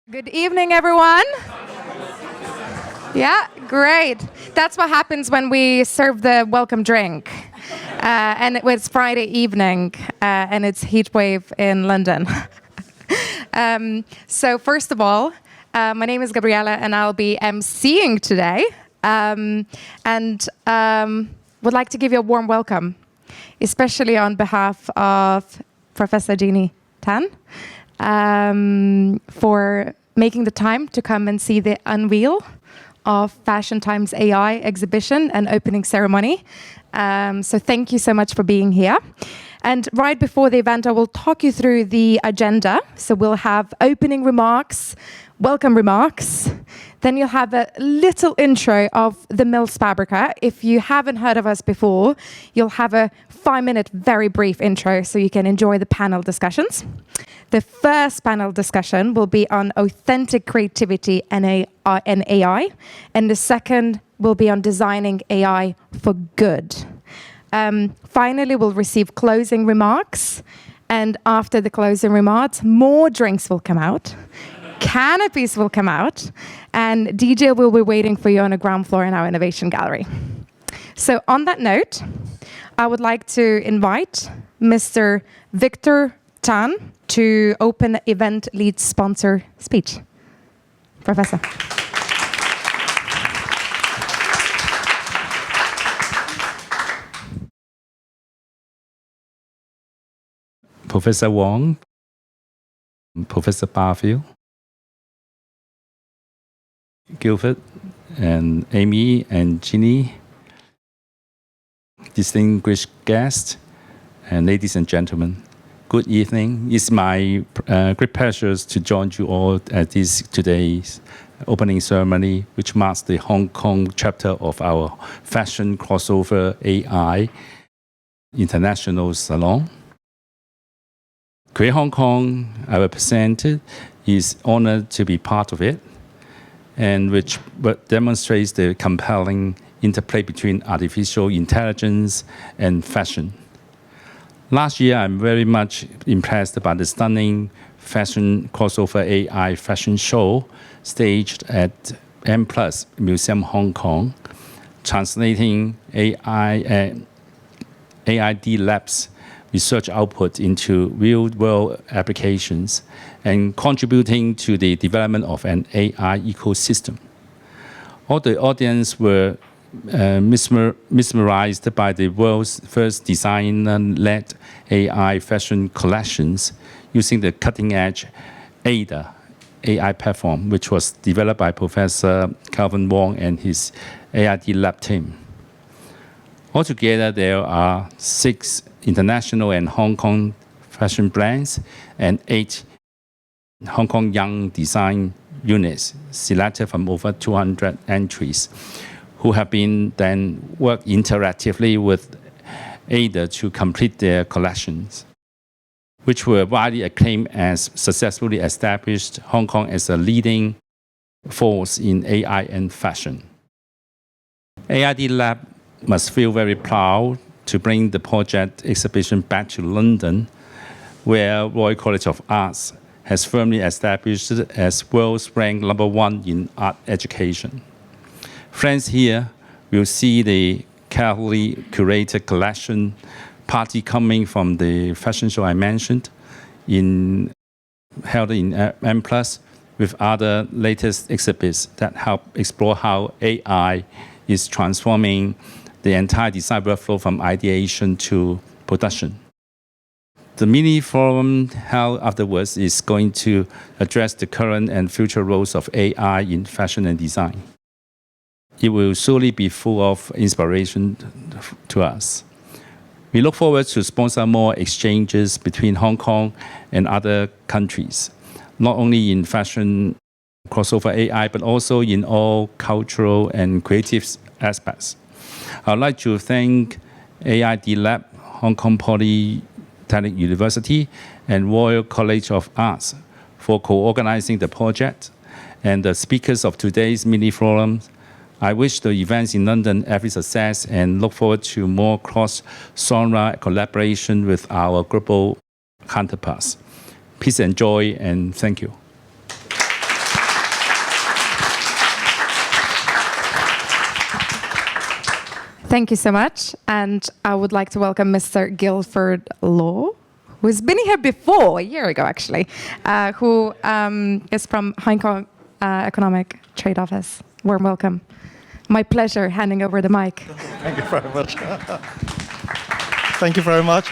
Good evening, everyone. Yeah, great. That's what happens when we serve the welcome drink. And it was Friday evening, and it's heat wave in London. So first of all, my name is Gabriella, and I'll be emceeing today. And would like to give you a warm welcome, especially on behalf of Professor Jeannie Tan, for making the time to come and see the unveil of Fashion Times AI exhibition and opening ceremony. So thank you so much for being here. And right before the event, I will talk you through the agenda. So we'll have opening remarks, welcome remarks. Then you'll have a little intro of the Mills Fabrica. If you haven't heard of us before, you'll have a 5-minute, very brief intro so you can enjoy the panel discussions. The first panel discussion will be on authentic creativity and AI. And the second will be on designing AI for good. Finally, we'll receive closing remarks. And after the closing remarks, more drinks will come out. Canopies will come out, and DJ will be waiting for you on the ground floor in our innovation gallery. So on that note, I would like to invite Mr. Victor Tan to open the event lead sponsor speech. Professor. Professor Wong, Professor Barfield, Gilford, and Amy and Jeannie, distinguished guests, and ladies and gentlemen, good evening. It's my great pleasure to join you all at today's opening ceremony, which marks the Hong Kong chapter of our Fashion Crossover AI International Salon. Create Hong Kong, I represent, is honored to be part of it, and which demonstrates the compelling interplay between artificial intelligence and fashion. Last year, I'm very much impressed by the stunning fashion crossover AI fashion show staged at M+ Museum Hong Kong, translating AiDLab's research output into real-world applications and contributing to the development of an AI ecosystem. All the audience were mesmerized by the world's first designer-led AI fashion collections using the cutting-edge AiDA AI platform, which was developed by Professor Wong and his AiDLab team. Altogether, there are 6 international and Hong Kong fashion brands and 8 Hong Kong young design units selected from over 200 entries who have been then worked interactively with AiDA to complete their collections, which were widely acclaimed as successfully established Hong Kong as a leading force in AI and fashion. AiDLab must feel very proud to bring the project exhibition back to London, where Royal College of Arts has firmly established it as world's ranked #1 in art education. Friends here will see the carefully curated collection party coming from the fashion show I mentioned, held in M+, with other latest exhibits that help explore how AI is transforming the entire design workflow from ideation to production. The mini forum held afterwards is going to address the current and future roles of AI in fashion and design. It will surely be full of inspiration to us. We look forward to sponsor more exchanges between Hong Kong and other countries, not only in fashion crossover AI, but also in all cultural and creative aspects. I'd like to thank AiDLab, Hong Kong Polytechnic University, and Royal College of Arts for co-organizing the project, and the speakers of today's mini forum. I wish the events in London every success and look forward to more cross-genre collaboration with our global counterparts. Peace and joy, and thank you. Thank you so much. And I would like to welcome Mr. Gilford Law, who's been here before, a year ago actually, who is from Hong Kong Economic Trade Office. Warm welcome. My pleasure handing over the mic. Thank you very much. Thank you very much.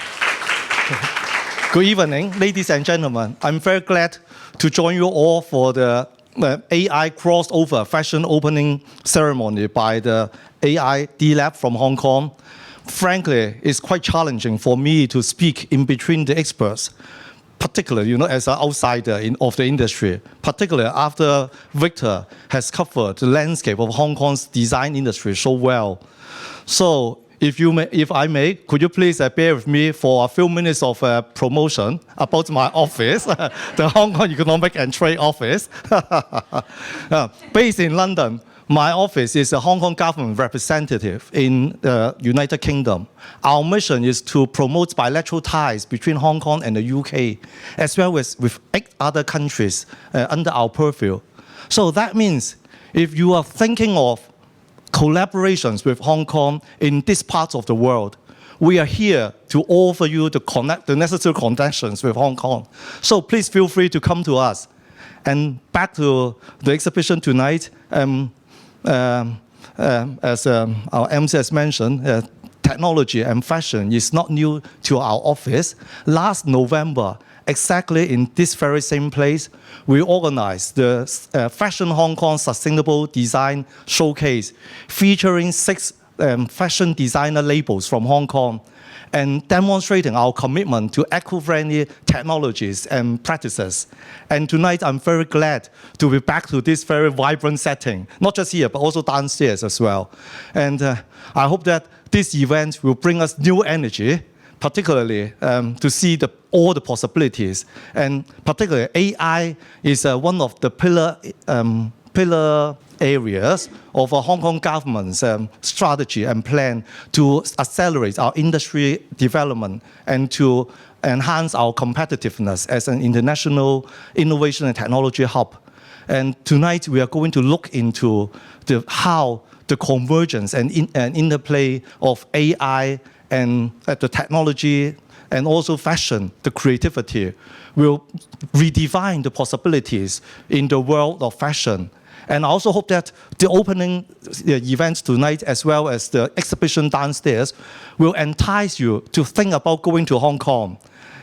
Good evening, ladies and gentlemen. I'm very glad to join you all for the AI crossover fashion opening ceremony by the AiDLab from Hong Kong. Frankly, it's quite challenging for me to speak in between the experts, particularly, as an outsider of the industry, particularly after Victor has covered the landscape of Hong Kong's design industry so well. So, if I may, could you please bear with me for a few minutes of promotion about my office, the Hong Kong Economic and Trade Office. Based in London, my office is a Hong Kong government representative in the United Kingdom. Our mission is to promote bilateral ties between Hong Kong and the UK, as well as with 8 other countries under our purview. So that means if you are thinking of collaborations with Hong Kong in this part of the world, we are here to offer you the necessary connections with Hong Kong. So please feel free to come to us. And back to the exhibition tonight, as our MC has mentioned, technology and fashion is not new to our office. Last November, exactly in this very same place, we organized the Fashion Hong Kong Sustainable Design Showcase, featuring 6 fashion designer labels from Hong Kong, and demonstrating our commitment to eco-friendly technologies and practices. And tonight, I'm very glad to be back to this very vibrant setting, not just here, but also downstairs as well. And I hope that this event will bring us new energy, particularly to see all the possibilities. And particularly, AI is one of the pillar areas of a Hong Kong government's strategy and plan to accelerate our industry development and to enhance our competitiveness as an international innovation and technology hub. And tonight we are going to look into how the convergence and interplay of AI and the technology and also fashion, the creativity, will redefine the possibilities in the world of fashion. And I also hope that the opening events tonight, as well as the exhibition downstairs, will entice you to think about going to Hong Kong.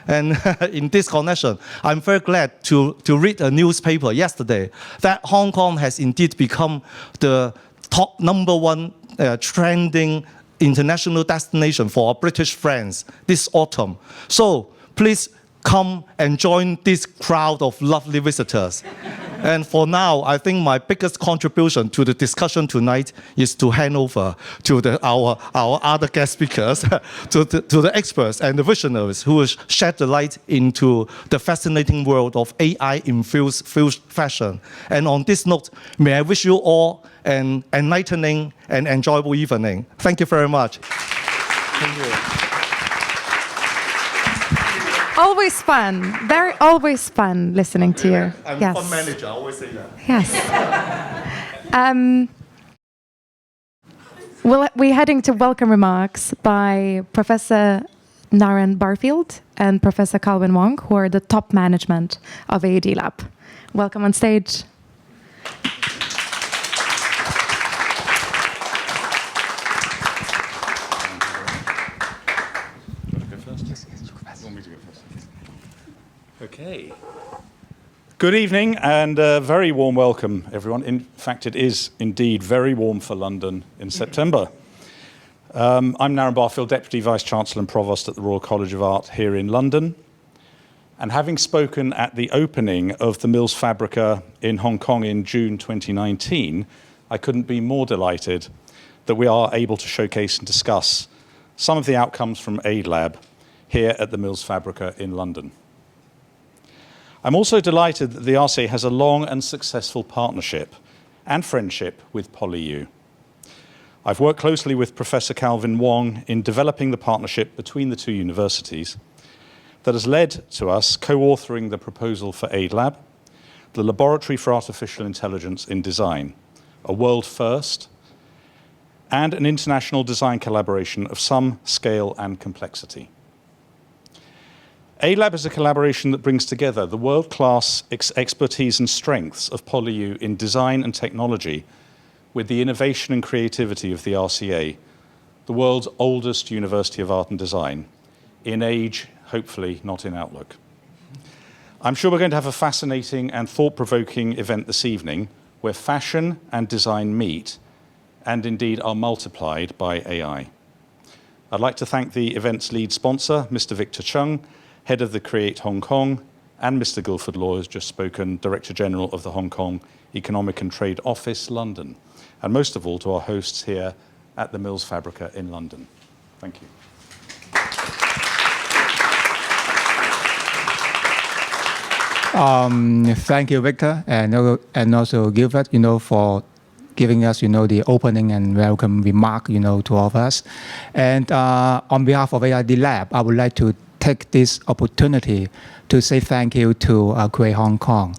And in this connection, I'm very glad to read a newspaper yesterday that Hong Kong has indeed become the top #1 trending international destination for our British friends this autumn. So please come and join this crowd of lovely visitors. And for now, I think my biggest contribution to the discussion tonight is to hand over to our other guest speakers, to the experts and the visionaries who will shed the light into the fascinating world of AI-infused fashion. And on this note, may I wish you all an enlightening and enjoyable evening. Thank you very much. Thank you. Always fun. Always fun listening to you. I'm yes. a fun manager, I always say that. Yes. We're heading to welcome remarks by Professor Naren Barfield and Professor Calvin Wong, who are the top management of AiDLab. Welcome on stage. Okay. Good evening and a very warm welcome, everyone. In fact, it is indeed very warm for London in September. I'm Naren Barfield, Deputy Vice-Chancellor and Provost at the Royal College of Art here in London. And having spoken at the opening of the Mills Fabrica in Hong Kong in June 2019, I couldn't be more delighted that we are able to showcase and discuss some of the outcomes from AiDLab here at the Mills Fabrica in London. I'm also delighted that the RCA has a long and successful partnership and friendship with PolyU. I've worked closely with Professor Calvin Wong in developing the partnership between the 2 universities that has led to us co-authoring the proposal for AiDLab, the Laboratory for Artificial Intelligence in Design, a world first, and an international design collaboration of some scale and complexity. AiDLab is a collaboration that brings together the world-class expertise and strengths of PolyU in design and technology with the innovation and creativity of the RCA, the world's oldest University of Art and Design, in age, hopefully not in outlook. I'm sure we're going to have a fascinating and thought-provoking event this evening where fashion and design meet and indeed are multiplied by AI. I'd like to thank the event's lead sponsor, Mr. Victor Cheng, head of the Create Hong Kong, and Mr. Gilford Law has just spoken, Director General of the Hong Kong Economic and Trade Office, London. And most of all, to our hosts here at the Mills Fabrica in London. Thank you. Thank you, Victor, and also Gilford, for giving us, the opening and welcome remark, to all of us. And on behalf of AiDLab, I would like to take this opportunity to say thank you to Create Hong Kong,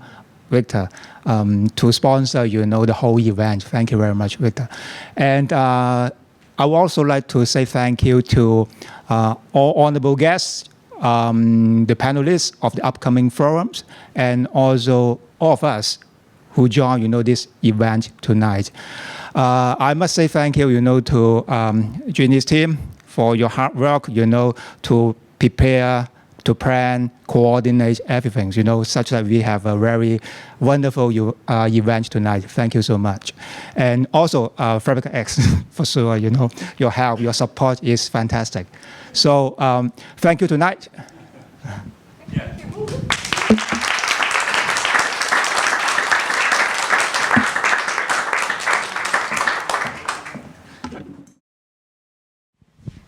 Victor, to sponsor, the whole event. Thank you very much, Victor. And I would also like to say thank you to all honorable guests, the panelists of the upcoming forums, and also all of us who join, this event tonight. I must say thank you, to Jeannie's team for your hard work, to prepare, to plan, coordinate everything, such that we have a very wonderful event tonight. Thank you so much. And also, Fabrica X, for sure, your help, your support is fantastic. So, thank you tonight.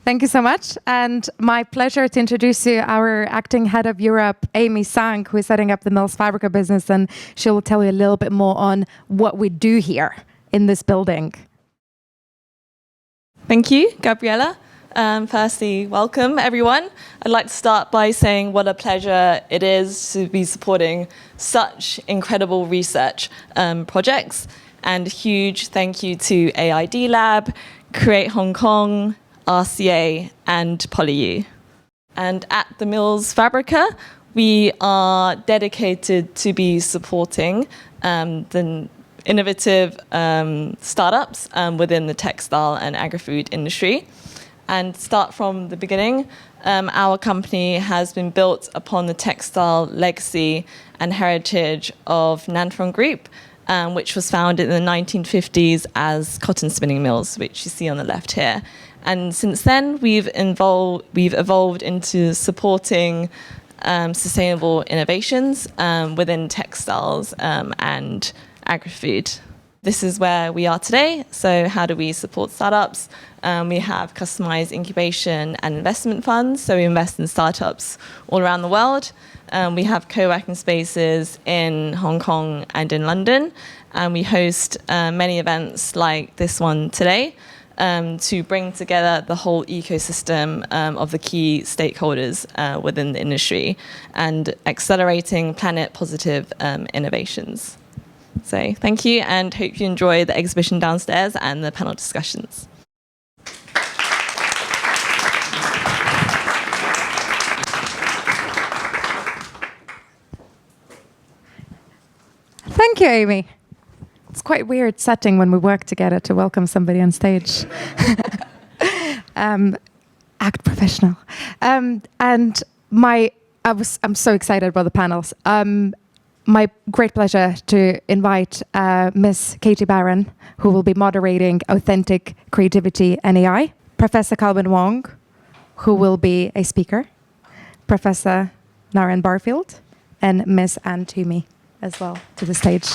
Thank you so much. And my pleasure to introduce you our acting head of Europe, Amy Tsang, who is setting up the Mills Fabrica business. And she will tell you a little bit more on what we do here in this building. Thank you, Gabriella. Firstly, welcome everyone. I'd like to start by saying what a pleasure it is to be supporting such incredible research projects. And a huge thank you to AiDLab, Create Hong Kong, RCA, and PolyU. And at the Mills Fabrica, we are dedicated to be supporting the innovative startups within the textile and agri-food industry. And start from the beginning, our company has been built upon the textile legacy and heritage of Naren Group, which was founded in the 1950s as cotton spinning mills, which you see on the left here. And since then, we've evolved into supporting sustainable innovations within textiles and agri-food. This is where we are today. So how do we support startups? We have customized incubation and investment funds. So we invest in startups all around the world. We have co-working spaces in Hong Kong and in London. And we host many events like this one today to bring together the whole ecosystem of the key stakeholders within the industry and accelerating planet positive innovations. So thank you and hope you enjoy the exhibition downstairs and the panel discussions. Thank you, Amy. It's quite a weird setting when we work together to welcome somebody on stage. Act professional. I'm so excited about the panels. My great pleasure to invite Miss Katie Barron, who will be moderating Authentic Creativity and AI, Professor Calvin Wong, who will be a speaker, Professor Naren Barfield, and Miss Anne Toomey as well to the stage.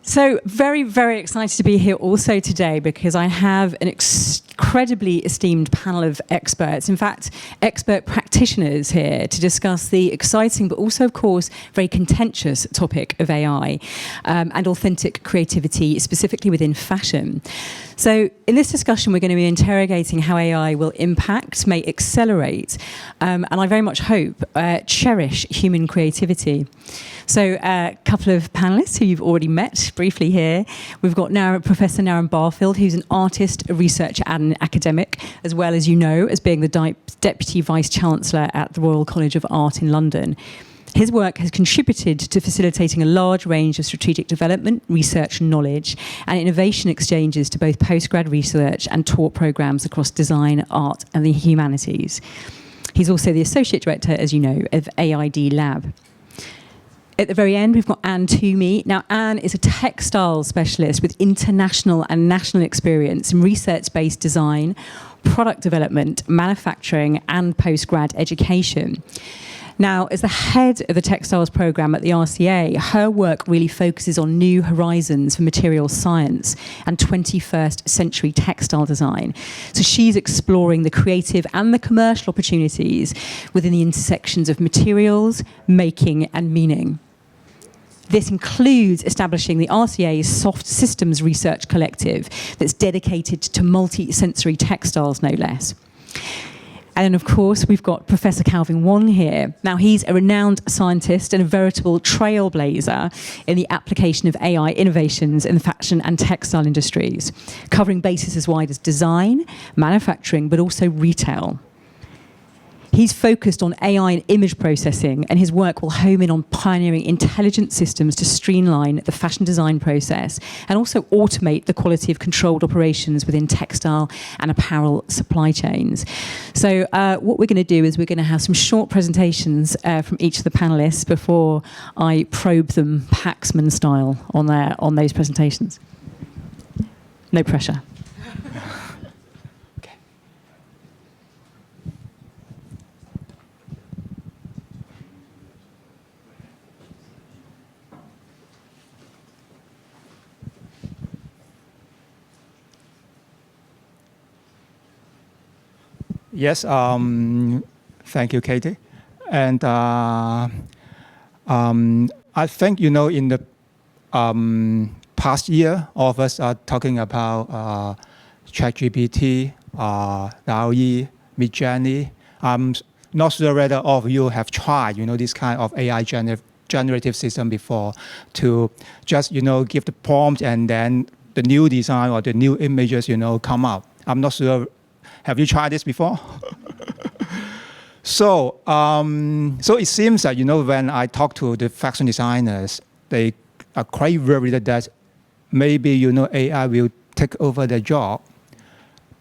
So very, very excited to be here also today because I have an extremely incredibly esteemed panel of experts, in fact, expert practitioners here to discuss the exciting but also, of course, very contentious topic of AI and authentic creativity, specifically within fashion. So in this discussion, we're going to be interrogating how AI will impact, may accelerate, and I very much hope cherish human creativity. So a couple of panelists who you've already met briefly here. We've got Professor Naren Barfield, who's an artist, a researcher and an academic, as well as you know, as being the Deputy Vice-Chancellor at the Royal College of Art in London. His work has contributed to facilitating a large range of strategic development, research and knowledge, and innovation exchanges to both postgrad research and taught programs across design, art and the humanities. He's also the Associate Director, as you know, of AiDLab. At the very end, we've got Anne Toomey. Now, Anne is a textile specialist with international and national experience in research-based design, product development, manufacturing, and postgrad education. Now, as the head of the textiles program at the RCA, her work really focuses on new horizons for materials science and 21st century textile design. So she's exploring the creative and the commercial opportunities within the intersections of materials, making, and meaning. This includes establishing the RCA's Soft Systems Research Collective that's dedicated to multi-sensory textiles, no less. And then, of course, we've got Professor Calvin Wong here. Now, he's a renowned scientist and a veritable trailblazer in the application of AI innovations in the fashion and textile industries, covering bases as wide as design, manufacturing, but also retail. He's focused on AI and image processing, and his work will home in on pioneering intelligent systems to streamline the fashion design process and also automate the quality of controlled operations within textile and apparel supply chains. So what we're going to do is we're going to have some short presentations from each of the panelists before I probe them Paxman style on those presentations. No pressure. Yes, thank you, Katie. And I think, you know, in the past year, all of us are talking about ChatGPT, DALL-E, Midjourney. I'm not sure whether all of you have tried, you know, this kind of AI generative system before to just, you know, give the prompt and then the new design or the new images, you know, come up. I'm not sure. Have you tried this before? So it seems that, you know, when I talk to the fashion designers, they are quite worried that maybe, you know, AI will take over their job.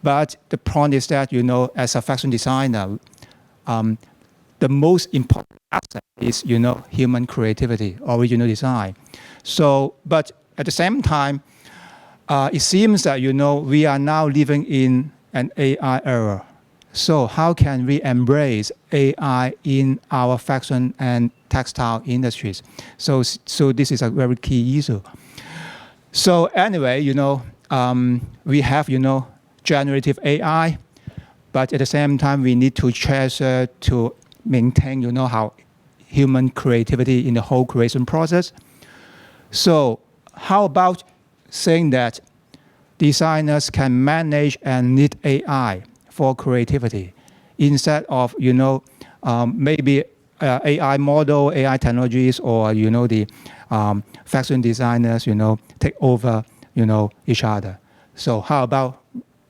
But the point is that, you know, as a fashion designer, the most important aspect is, you know, human creativity, original design. So, but at the same time, it seems that, you know, we are now living in an AI era. So how can we embrace AI in our fashion and textile industries? So this is a very key issue. So anyway, you know, we have, you know, generative AI, but at the same time, we need to treasure to maintain, you know, how human creativity in the whole creation process. So how about saying that designers can manage and need AI for creativity instead of, you know, maybe AI model, AI technologies, or, you know, the fashion designers, you know, take over, you know, each other. So how about,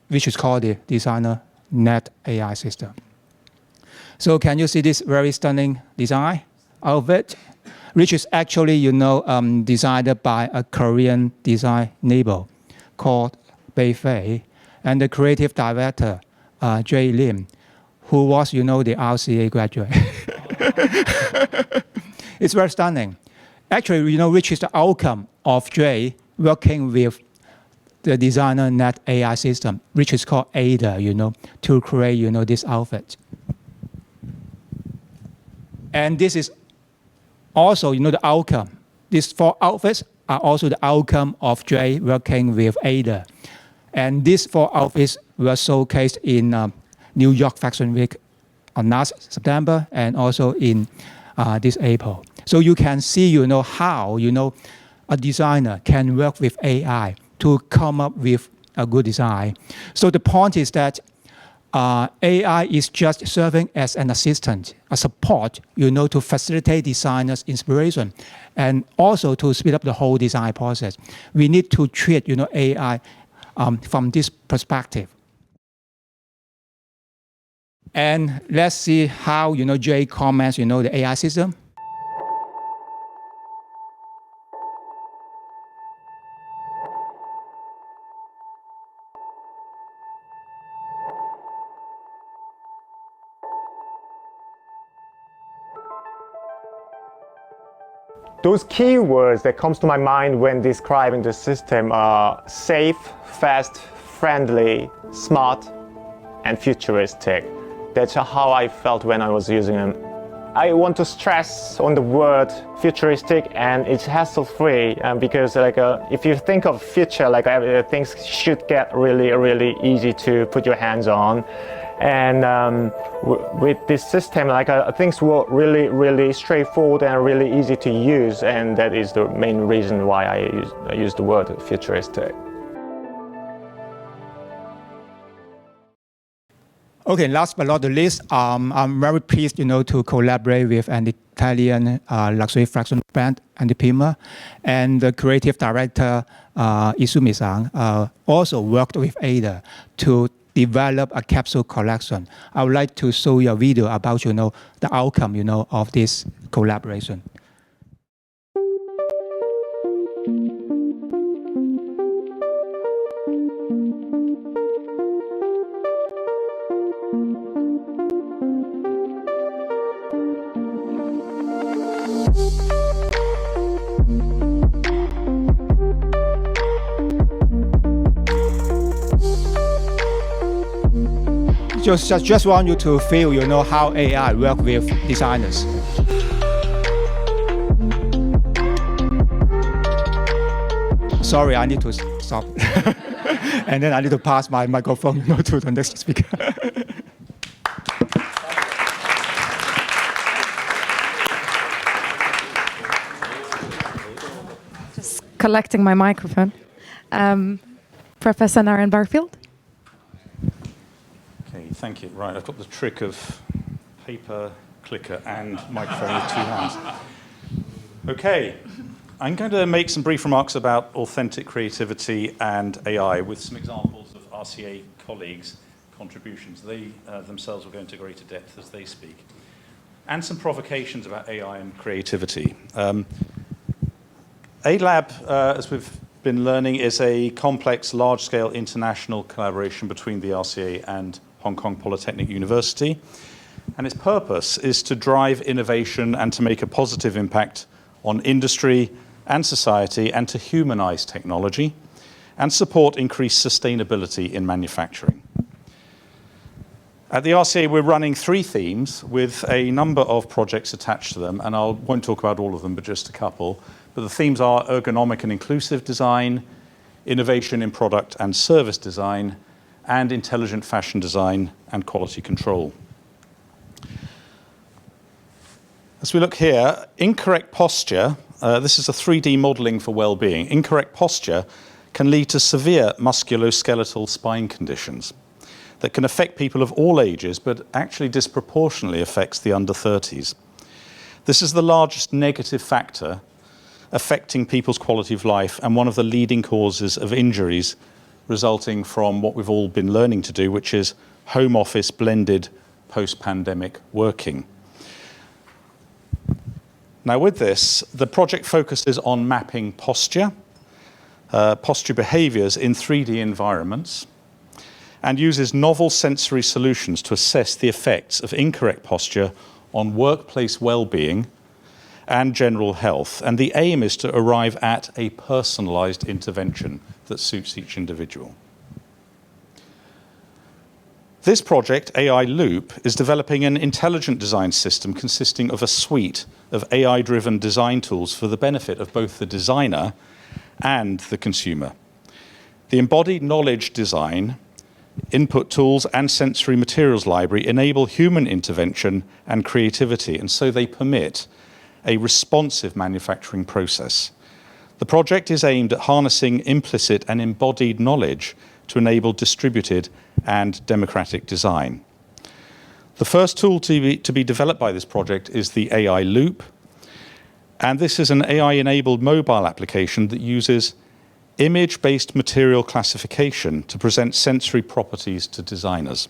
which is called the designer net AI system. So can you see this very stunning design of it, which is actually, you know, designed by a Korean design label called Barfield, and the creative director, Jay Lim, who was, you know, the RCA graduate. It's very stunning. Actually, you know, which is the outcome of Jay working with the designer net AI system, which is called AiDA, you know, to create, you know, this outfit. And this is also, you know, the outcome. These 4 outfits are also the outcome of Jay working with AiDA. And these 4 outfits were showcased in New York Fashion Week on last September and also in this April. So you can see, how, a designer can work with AI to come up with a good design. So the point is that AI is just serving as an assistant, a support, to facilitate designers' inspiration and also to speed up the whole design process. We need to treat, AI from this perspective. And let's see how, Jay comments, the AI system. Those keywords that comes to my mind when describing the system are safe, fast, friendly, smart, and futuristic. That's how I felt when I was using them. I want to stress on the word futuristic, and it's hassle-free because if you think of future, things should get really easy to put your hands on. And with this system, things were really straightforward and really easy to use, and that is the main reason why I use the word futuristic. Okay, last but not the least, I'm very pleased, to collaborate with an Italian luxury fashion brand, Antipima, and the creative director, Tsang, also worked with AiDA to develop a capsule collection. I would like to show you a video about, the outcome, of this collaboration. Just want you to feel, how AI work with designers. Sorry, I need to stop. And then I need to pass my microphone, to the next speaker. Just collecting my microphone. Professor Naren Barfield. Thank you. Right, I've got the trick of paper, clicker, and microphone with 2 hands. Okay, I'm going to make some brief remarks about authentic creativity and AI with some examples of RCA colleagues' contributions. They themselves will go into greater depth as they speak. And some provocations about AI and creativity. AiDLab, as we've been learning, is a complex, large-scale international collaboration between the RCA and Hong Kong Polytechnic University, and its purpose is to drive innovation and to make a positive impact on industry and society and to humanize technology and support increased sustainability in manufacturing. At the RCA, we're running 3 themes with a number of projects attached to them, and I won't talk about all of them, but just a couple. But the themes are ergonomic and inclusive design, innovation in product and service design, and intelligent fashion design and quality control. As we look here, incorrect posture, this is a 3D modeling for well-being. Incorrect posture can lead to severe musculoskeletal spine conditions that can affect people of all ages, but actually disproportionately affects the under 30s. This is the largest negative factor affecting people's quality of life and one of the leading causes of injuries resulting from what we've all been learning to do, which is home office blended post-pandemic working. Now with this, the project focuses on mapping posture behaviors in 3D environments, and uses novel sensory solutions to assess the effects of incorrect posture on workplace well-being and general health. And the aim is to arrive at a personalized intervention that suits each individual. This project, AI Loop, is developing an intelligent design system consisting of a suite of AI-driven design tools for the benefit of both the designer and the consumer. The embodied knowledge design, input tools, and sensory materials library enable human intervention and creativity, and so they permit a responsive manufacturing process. The project is aimed at harnessing implicit and embodied knowledge to enable distributed and democratic design. The first tool to be developed by this project is the AI Loop, and this is an AI-enabled mobile application that uses image-based material classification to present sensory properties to designers.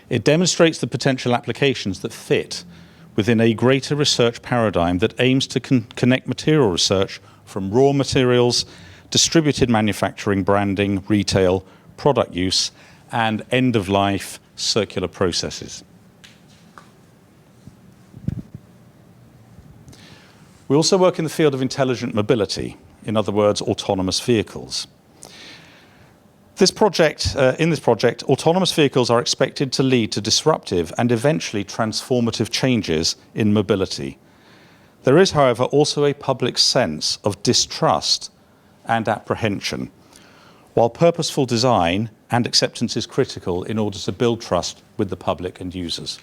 It demonstrates the potential applications that fit within a greater research paradigm that aims to connect material research from raw materials, distributed manufacturing, branding, retail, product use, and end-of-life circular processes. We also work in the field of intelligent mobility, in other words, autonomous vehicles. In this project, autonomous vehicles are expected to lead to disruptive and eventually transformative changes in mobility. There is, however, also a public sense of distrust and apprehension, while purposeful design and acceptance is critical in order to build trust with the public and users.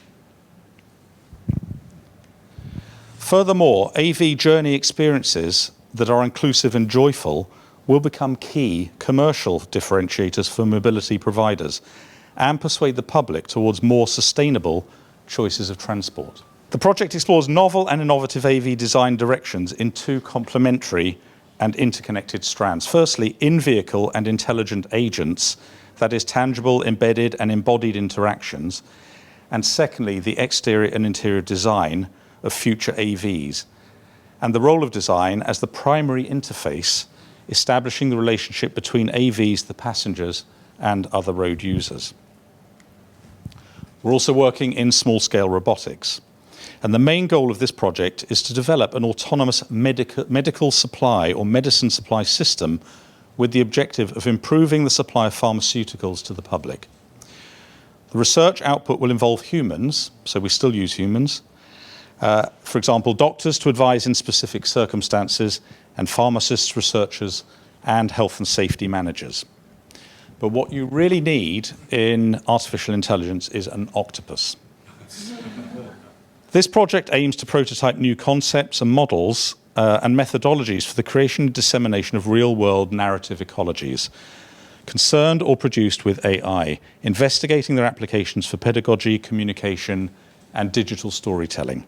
Furthermore, AV journey experiences that are inclusive and joyful will become key commercial differentiators for mobility providers and persuade the public towards more sustainable choices of transport. The project explores novel and innovative AV design directions in two complementary and interconnected strands. Firstly, in-vehicle and intelligent agents, that is, tangible, embedded, and embodied interactions. And secondly, the exterior and interior design of future AVs, and the role of design as the primary interface, establishing the relationship between AVs, the passengers, and other road users. We're also working in small-scale robotics. And the main goal of this project is to develop an autonomous medical supply or medicine supply system with the objective of improving the supply of pharmaceuticals to the public. The research output will involve humans, so we still use humans, for example, doctors to advise in specific circumstances, and pharmacists, researchers, and health and safety managers. But what you really need in artificial intelligence is an octopus. This project aims to prototype new concepts and models and methodologies for the creation and dissemination of real-world narrative ecologies, concerned or produced with AI, investigating their applications for pedagogy, communication, and digital storytelling.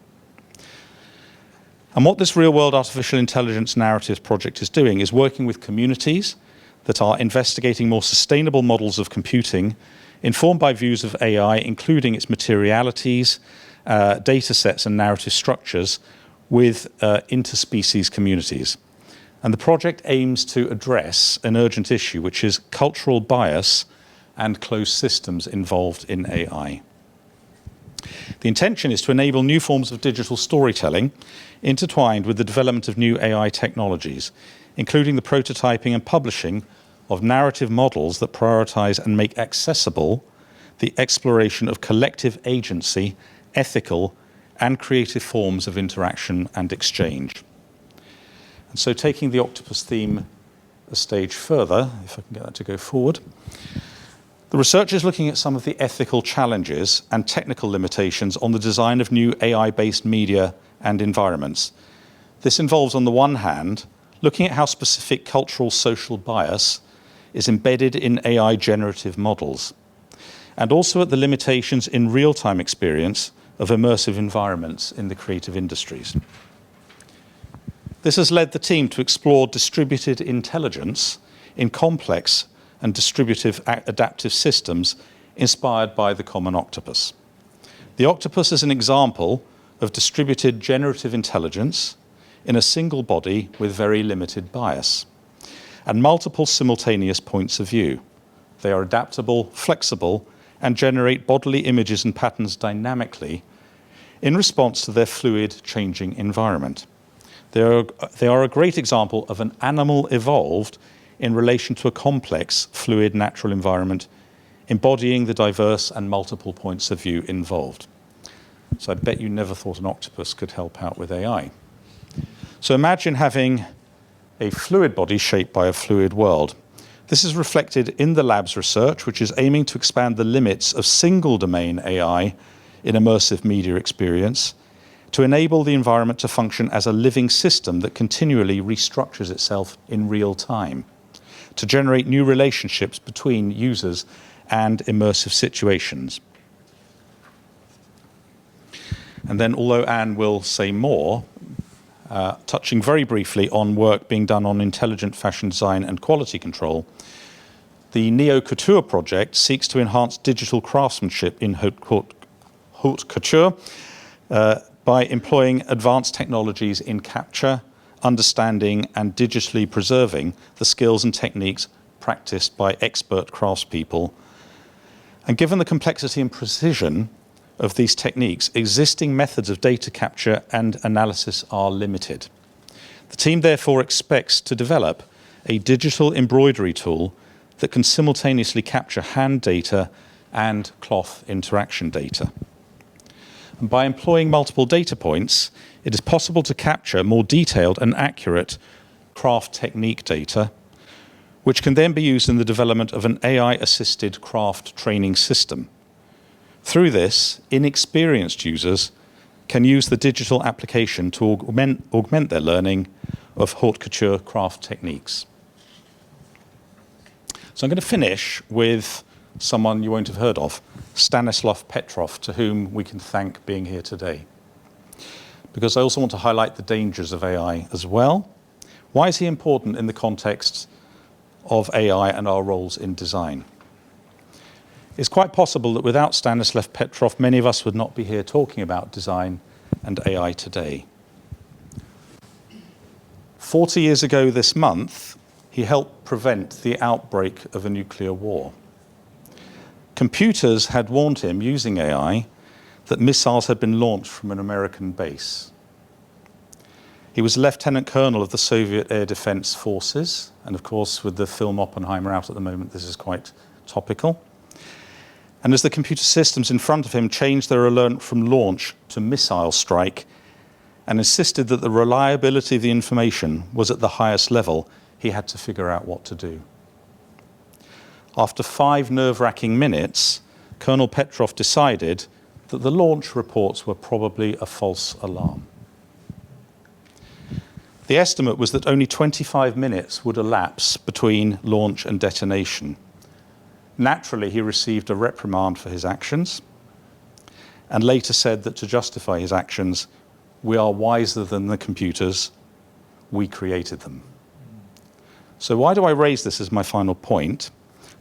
And what this real-world artificial intelligence narratives project is doing is working with communities that are investigating more sustainable models of computing, informed by views of AI, including its materialities, data sets, and narrative structures with interspecies communities. And the project aims to address an urgent issue, which is cultural bias and closed systems involved in AI. The intention is to enable new forms of digital storytelling intertwined with the development of new AI technologies, including the prototyping and publishing of narrative models that prioritize and make accessible the exploration of collective agency, ethical and creative forms of interaction and exchange. And so taking the octopus theme a stage further, if I can get that to go forward, the research is looking at some of the ethical challenges and technical limitations on the design of new AI-based media and environments. This involves, on the one hand, looking at how specific cultural social bias is embedded in AI generative models, and also at the limitations in real-time experience of immersive environments in the creative industries. This has led the team to explore distributed intelligence in complex and distributive adaptive systems inspired by the common octopus. The octopus is an example of distributed generative intelligence in a single body with very limited bias and multiple simultaneous points of view. They are adaptable, flexible, and generate bodily images and patterns dynamically in response to their fluid, changing environment. They are a great example of an animal evolved in relation to a complex, fluid, natural environment, embodying the diverse and multiple points of view involved. So I bet you never thought an octopus could help out with AI. So imagine having a fluid body shaped by a fluid world. This is reflected in the lab's research, which is aiming to expand the limits of single-domain AI in immersive media experience to enable the environment to function as a living system that continually restructures itself in real time, to generate new relationships between users and immersive situations. And then, although Anne will say more, touching very briefly on work being done on intelligent fashion design and quality control, the AI Couture project seeks to enhance digital craftsmanship in haute couture by employing advanced technologies in capture, understanding, and digitally preserving the skills and techniques practiced by expert craftspeople. And given the complexity and precision of these techniques, existing methods of data capture and analysis are limited. The team therefore expects to develop a digital embroidery tool that can simultaneously capture hand data and cloth interaction data. And by employing multiple data points, it is possible to capture more detailed and accurate craft technique data, which can then be used in the development of an AI-assisted craft training system. Through this, inexperienced users can use the digital application to augment their learning of haute couture craft techniques. So I'm going to finish with someone you won't have heard of, Stanislav Petrov, to whom we can thank being here today. Because I also want to highlight the dangers of AI as well. Why is he important in the context of AI and our roles in design? It's quite possible that without Stanislav Petrov, many of us would not be here talking about design and AI today. 40 years ago this month, he helped prevent the outbreak of a nuclear war. Computers had warned him, using AI, that missiles had been launched from an American base. He was Lieutenant Colonel of the Soviet Air Defense Forces, and of course, with the film Oppenheimer out at the moment, this is quite topical. And as the computer systems in front of him changed their alert from launch to missile strike and insisted that the reliability of the information was at the highest level, he had to figure out what to do. After 5 nerve-wracking minutes, Colonel Petrov decided that the launch reports were probably a false alarm. The estimate was that only 25 minutes would elapse between launch and detonation. Naturally, he received a reprimand for his actions and later said that to justify his actions, we are wiser than the computers, we created them. So why do I raise this as my final point?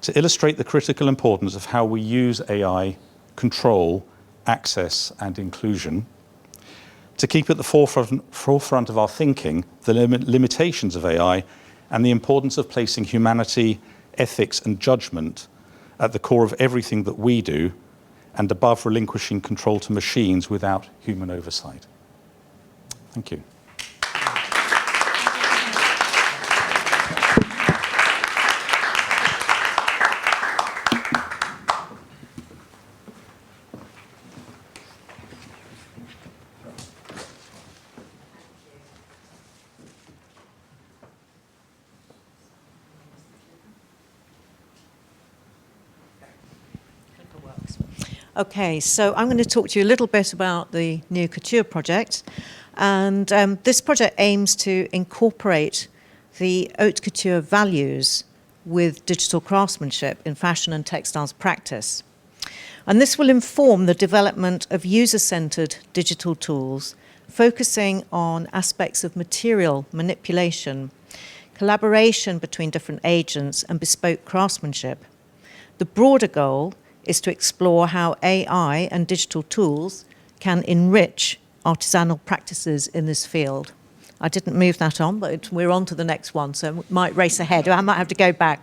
To illustrate the critical importance of how we use AI, control, access, and inclusion, to keep at the forefront of our thinking the limitations of AI and the importance of placing humanity, ethics, and judgment at the core of everything that we do, and above relinquishing control to machines without human oversight. Thank you. Okay, so I'm going to talk to you a little bit about the AI Couture project. And this project aims to incorporate the haute couture values with digital craftsmanship in fashion and textiles practice. And this will inform the development of user-centered digital tools, focusing on aspects of material manipulation, collaboration between different agents, and bespoke craftsmanship. The broader goal is to explore how AI and digital tools can enrich artisanal practices in this field. I didn't move that on, but we're on to the next one, so we might race ahead. I might have to go back.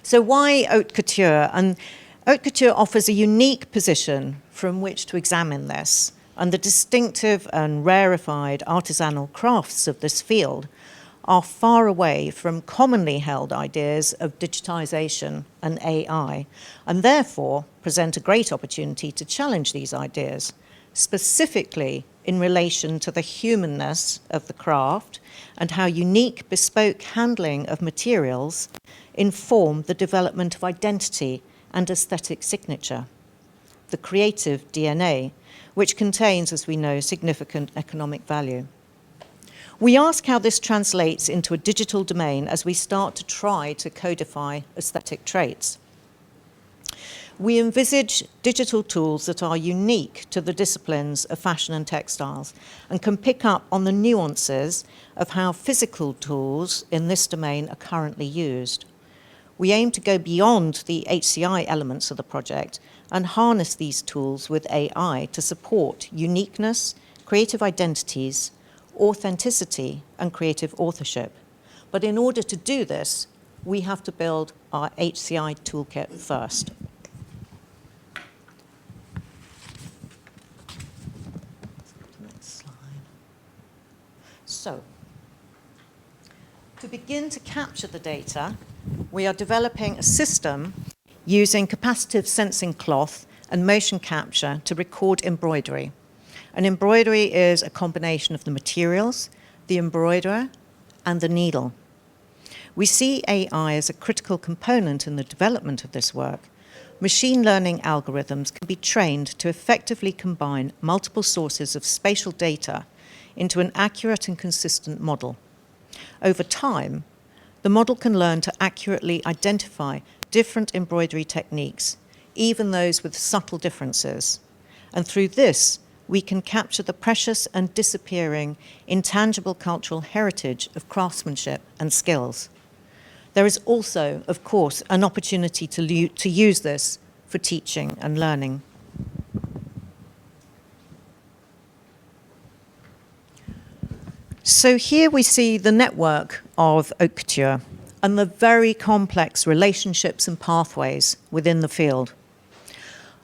So why haute couture? And haute couture offers a unique position from which to examine this, and the distinctive and rarefied artisanal crafts of this field are far away from commonly held ideas of digitization and AI, and therefore present a great opportunity to challenge these ideas. specifically in relation to the humanness of the craft and how unique, bespoke handling of materials inform the development of identity and aesthetic signature, the creative DNA, which contains, as we know, significant economic value. We ask how this translates into a digital domain as we start to try to codify aesthetic traits. We envisage digital tools that are unique to the disciplines of fashion and textiles and can pick up on the nuances of how physical tools in this domain are currently used. We aim to go beyond the HCI elements of the project and harness these tools with AI to support uniqueness, creative identities, authenticity, and creative authorship. But in order to do this, we have to build our HCI toolkit first. Next slide. So, to begin to capture the data, we are developing a system using capacitive sensing cloth and motion capture to record embroidery. And embroidery is a combination of the materials, the embroiderer, and the needle. We see AI as a critical component in the development of this work. Machine learning algorithms can be trained to effectively combine multiple sources of spatial data into an accurate and consistent model. Over time, the model can learn to accurately identify different embroidery techniques, even those with subtle differences. And through this, we can capture the precious and disappearing intangible cultural heritage of craftsmanship and skills. There is also, of course, an opportunity to use this for teaching and learning. So here we see the network of haute couture and the very complex relationships and pathways within the field.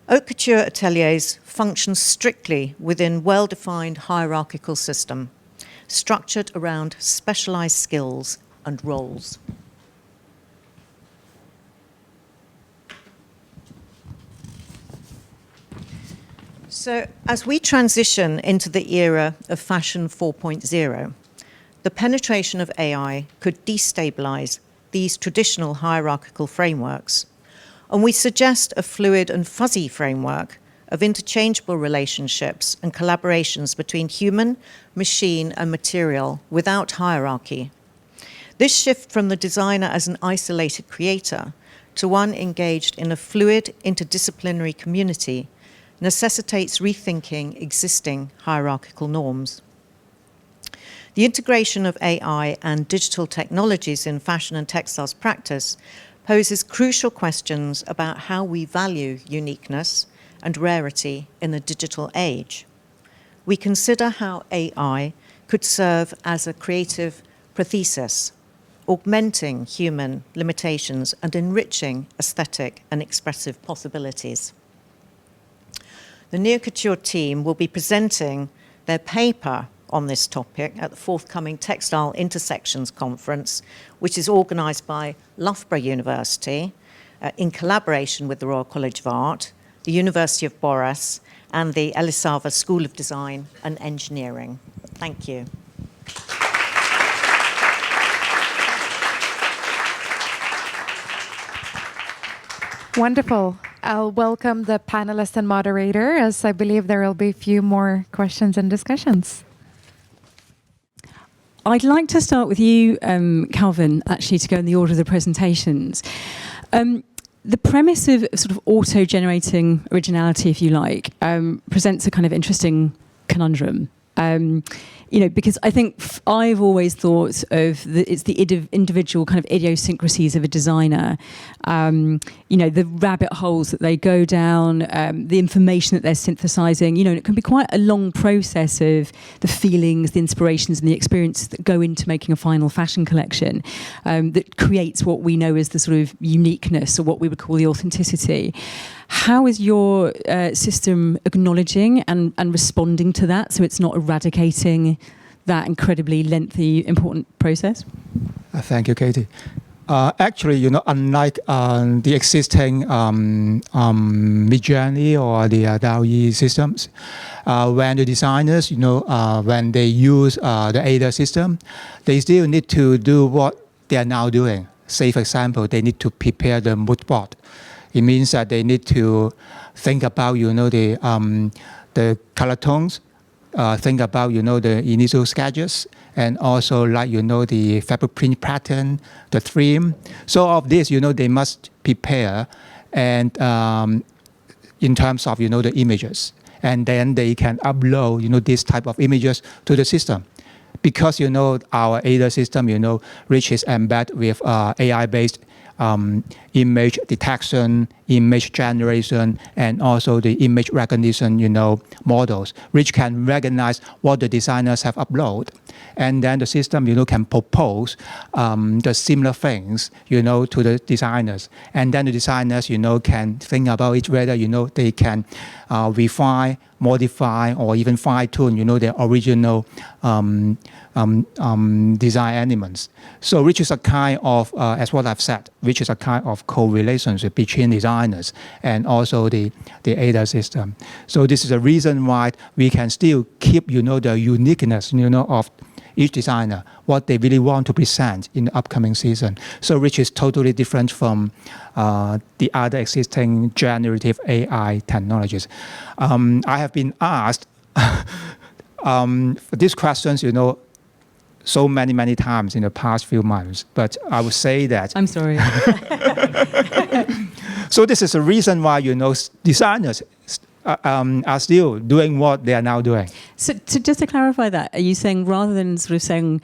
Haute couture ateliers function strictly within well-defined hierarchical system, structured around specialized skills and roles. So as we transition into the era of Fashion 4.0, the penetration of AI could destabilize these traditional hierarchical frameworks. And we suggest a fluid and fuzzy framework of interchangeable relationships and collaborations between human, machine, and material without hierarchy. This shift from the designer as an isolated creator to one engaged in a fluid, interdisciplinary community necessitates rethinking existing hierarchical norms. The integration of AI and digital technologies in fashion and textiles practice poses crucial questions about how we value uniqueness and rarity in the digital age. We consider how AI could serve as a creative prothesis, augmenting human limitations and enriching aesthetic and expressive possibilities. The Neo Couture team will be presenting their paper on this topic at the forthcoming Textile Intersections Conference, which is organised by Loughborough University in collaboration with the Royal College of Art, the University of Boris, and the Elisava School of Design and Engineering. Thank you. Wonderful. I'll welcome the panelists and moderator, as I believe there will be a few more questions and discussions. I'd like to start with you, Calvin, actually, to go in the order of the presentations. The premise of sort of auto-generating originality, if you like, presents a kind of interesting conundrum. Because I think I've always thought of it's the individual kind of idiosyncrasies of a designer, the rabbit holes that they go down, the information that they're synthesizing, and it can be quite a long process of the feelings, the inspirations and the experiences that go into making a final fashion collection that creates what we know as the sort of uniqueness or what we would call the authenticity. How is your system acknowledging and responding to that so it's not eradicating that incredibly lengthy, important process? Thank you, Katie. Actually, unlike the existing Midjourney or the DALL-E systems, when the designers, when they use the AiDA system, they still need to do what they are now doing. Say, for example, they need to prepare the mood board. It means that they need to think about, the color tones, think about, the initial sketches, and also the fabric print pattern, the theme. So of this, they must prepare and in terms of, the images. And then they can upload, this type of images to the system. Because, our AiDA system, which is embedded with AI-based image detection, image generation, and also the image recognition, models, which can recognize what the designers have uploaded. And then the system, can propose the similar things, to the designers. And then the designers, can think about it, whether, they can refine, modify, or even fine-tune, their original design elements. So which is a kind of, as what I've said, which is a kind of co-relationship between designers and also the AiDA system. So this is a reason why we can still keep, the uniqueness, of each designer, what they really want to present in the upcoming season. So which is totally different from the other existing generative AI technologies. I have been asked these questions, so many times in the past few months, but I would say that... I'm sorry. So this is the reason why, designers are still doing what they are now doing. So just to clarify that, are you saying rather than sort of saying,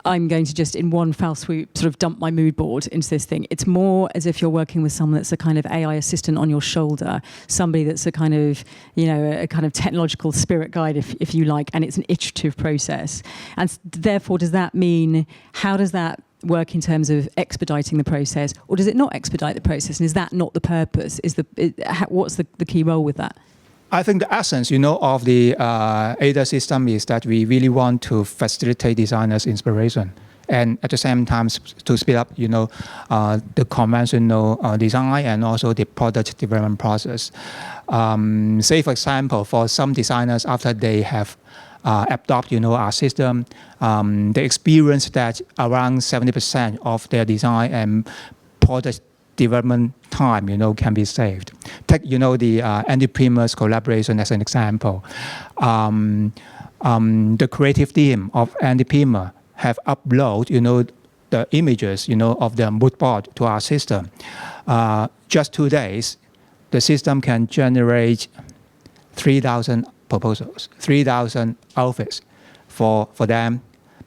I'm going to just in one foul swoop sort of dump my mood board into this thing, it's more as if you're working with someone that's a kind of AI assistant on your shoulder, somebody that's a kind of, a kind of technological spirit guide, if you like, and it's an iterative process. And therefore, does that mean, how does that work in terms of expediting the process, or does it not expedite the process? And is that not the purpose? What's the key role with that? I think the essence, of the AiDA system is that we really want to facilitate designers' inspiration, and at the same time to speed up, the conventional design and also the product development process. Say, for example, for some designers, after they have adopted, our system, they experience that around 70% of their design and product development time, can be saved. Take, the Andy Primer's collaboration as an example. The creative team of Andy Primer have uploaded, the images, of the mood board to our system. Just 2 days, the system can generate 3,000 proposals, 3,000 outfits for them,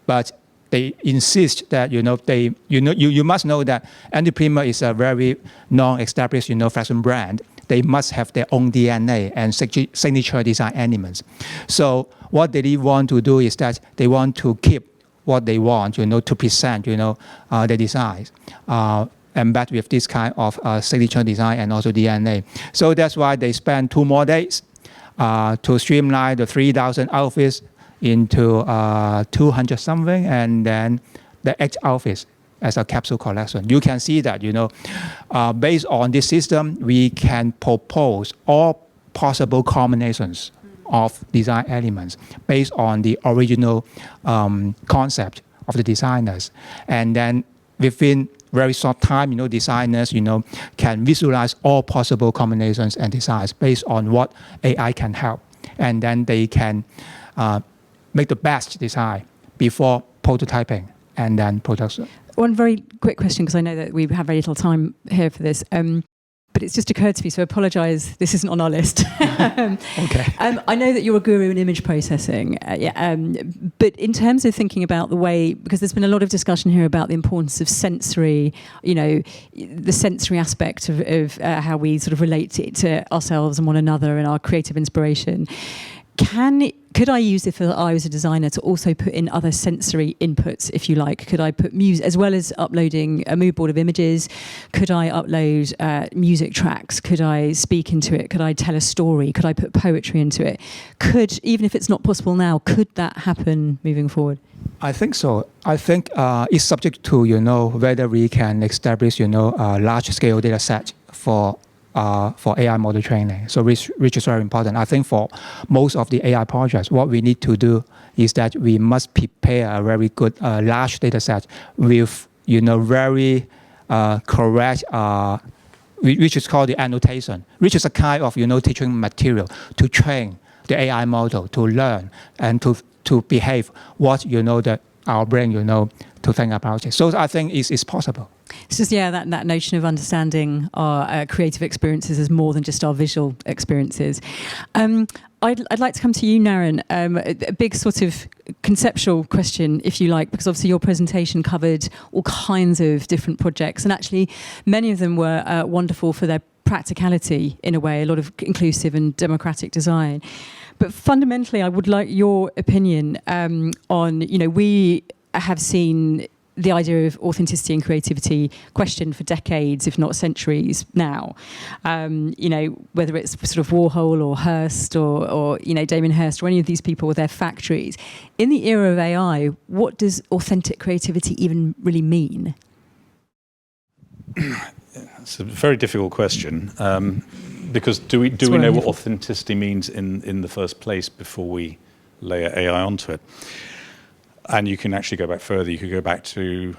but they insist that you must know that Andy Primer is a very non-established fashion brand. They must have their own DNA and signature design elements. So what they really want to do is that they want to keep what they want, to present, the designs. Embed with this kind of signature design and also DNA. So that's why they spend 2 more days to streamline the 3,000 outfits into 200 something, and then the 8 outfits as a capsule collection. You can see that, based on this system, we can propose all possible combinations of design elements based on the original concept of the designers. And then within very short time, designers, can visualize all possible combinations and designs based on what AI can help. And then they can make the best design before prototyping and then production. One very quick question, because I know that we have very little time here for this, but it's just occurred to me, so I apologise, this isn't on our list. Okay. I know that you're a guru in image processing, but in terms of thinking about the way, because there's been a lot of discussion here about the importance of sensory, the sensory aspect of how we sort of relate to ourselves and one another and our creative inspiration. Could I use, if I was a designer, to also put in other sensory inputs, if you like? Could I put music, as well as uploading a mood board of images? Could I upload music tracks? Could I speak into it? Could I tell a story? Could I put poetry into it? Even if it's not possible now, could that happen moving forward? I think so. I think it's subject to, whether we can establish, a large-scale data set for AI model training. So which is very important. I think for most of the AI projects, what we need to do is that we must prepare a very good large data set with, very correct, which is called the annotation, which is a kind of, teaching material to train the AI model to learn and to behave what, that our brain, to think about it. So I think it's possible. It's just, that notion of understanding our creative experiences as more than just our visual experiences. I'd like to come to you, Naren. A big sort of conceptual question, if you like, because obviously your presentation covered all kinds of different projects, and actually many of them were wonderful for their practicality in a way, a lot of inclusive and democratic design. But fundamentally, I would like your opinion on, we have seen the idea of authenticity and creativity questioned for decades, if not centuries now. Whether it's sort of Warhol or Hearst or Damien Hirst or any of these people with their factories. In the era of AI, what does authentic creativity even really mean? It's a very difficult question because do we know what authenticity means in the first place before we layer AI onto it? And you can actually go back further. You could go back to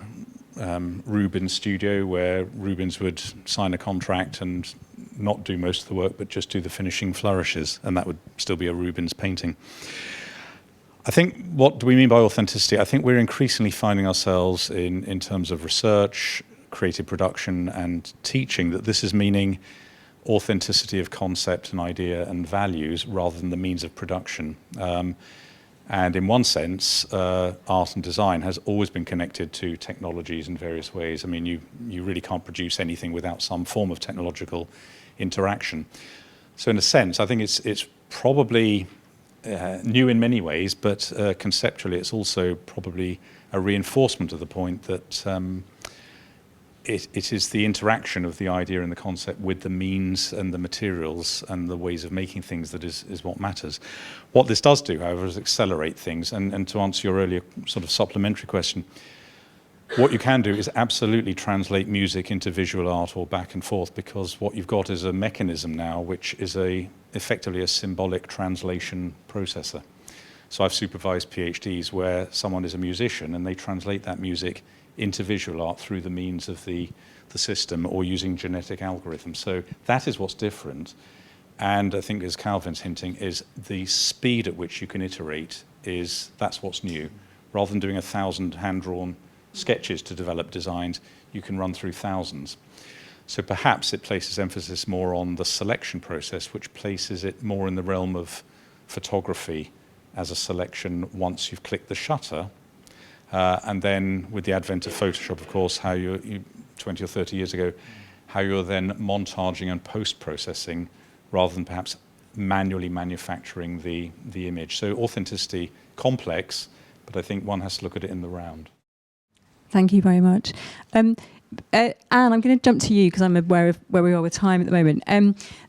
Rubens' studio, where Rubens would sign a contract and not do most of the work, but just do the finishing flourishes, and that would still be a Rubens painting. I think, what do we mean by authenticity? I think we're increasingly finding ourselves in terms of research, creative production, and teaching, that this is meaning authenticity of concept and idea and values rather than the means of production. And in one sense, art and design has always been connected to technologies in various ways. I mean, you really can't produce anything without some form of technological interaction. So in a sense, I think it's probably new in many ways, but conceptually it's also probably a reinforcement of the point that it is the interaction of the idea and the concept with the means and the materials and the ways of making things that is what matters. What this does do, however, is accelerate things. And to answer your earlier sort of supplementary question, what you can do is absolutely translate music into visual art or back and forth, because what you've got is a mechanism now which is effectively a symbolic translation processor. So I've supervised PhDs where someone is a musician and they translate that music into visual art through the means of the system or using genetic algorithms. So that is what's different. And I think, as Calvin's hinting, is the speed at which you can iterate that's what's new. Rather than doing 1,000 hand-drawn sketches to develop designs, you can run through thousands. So perhaps it places emphasis more on the selection process, which places it more in the realm of photography as a selection once you've clicked the shutter. And then with the advent of Photoshop, of course, how you 20 or 30 years ago, how you're then montaging and post-processing rather than perhaps manually manufacturing the image. So authenticity, complex, but I think one has to look at it in the round. Thank you very much. Anne, I'm going to jump to you because I'm aware of where we are with time at the moment.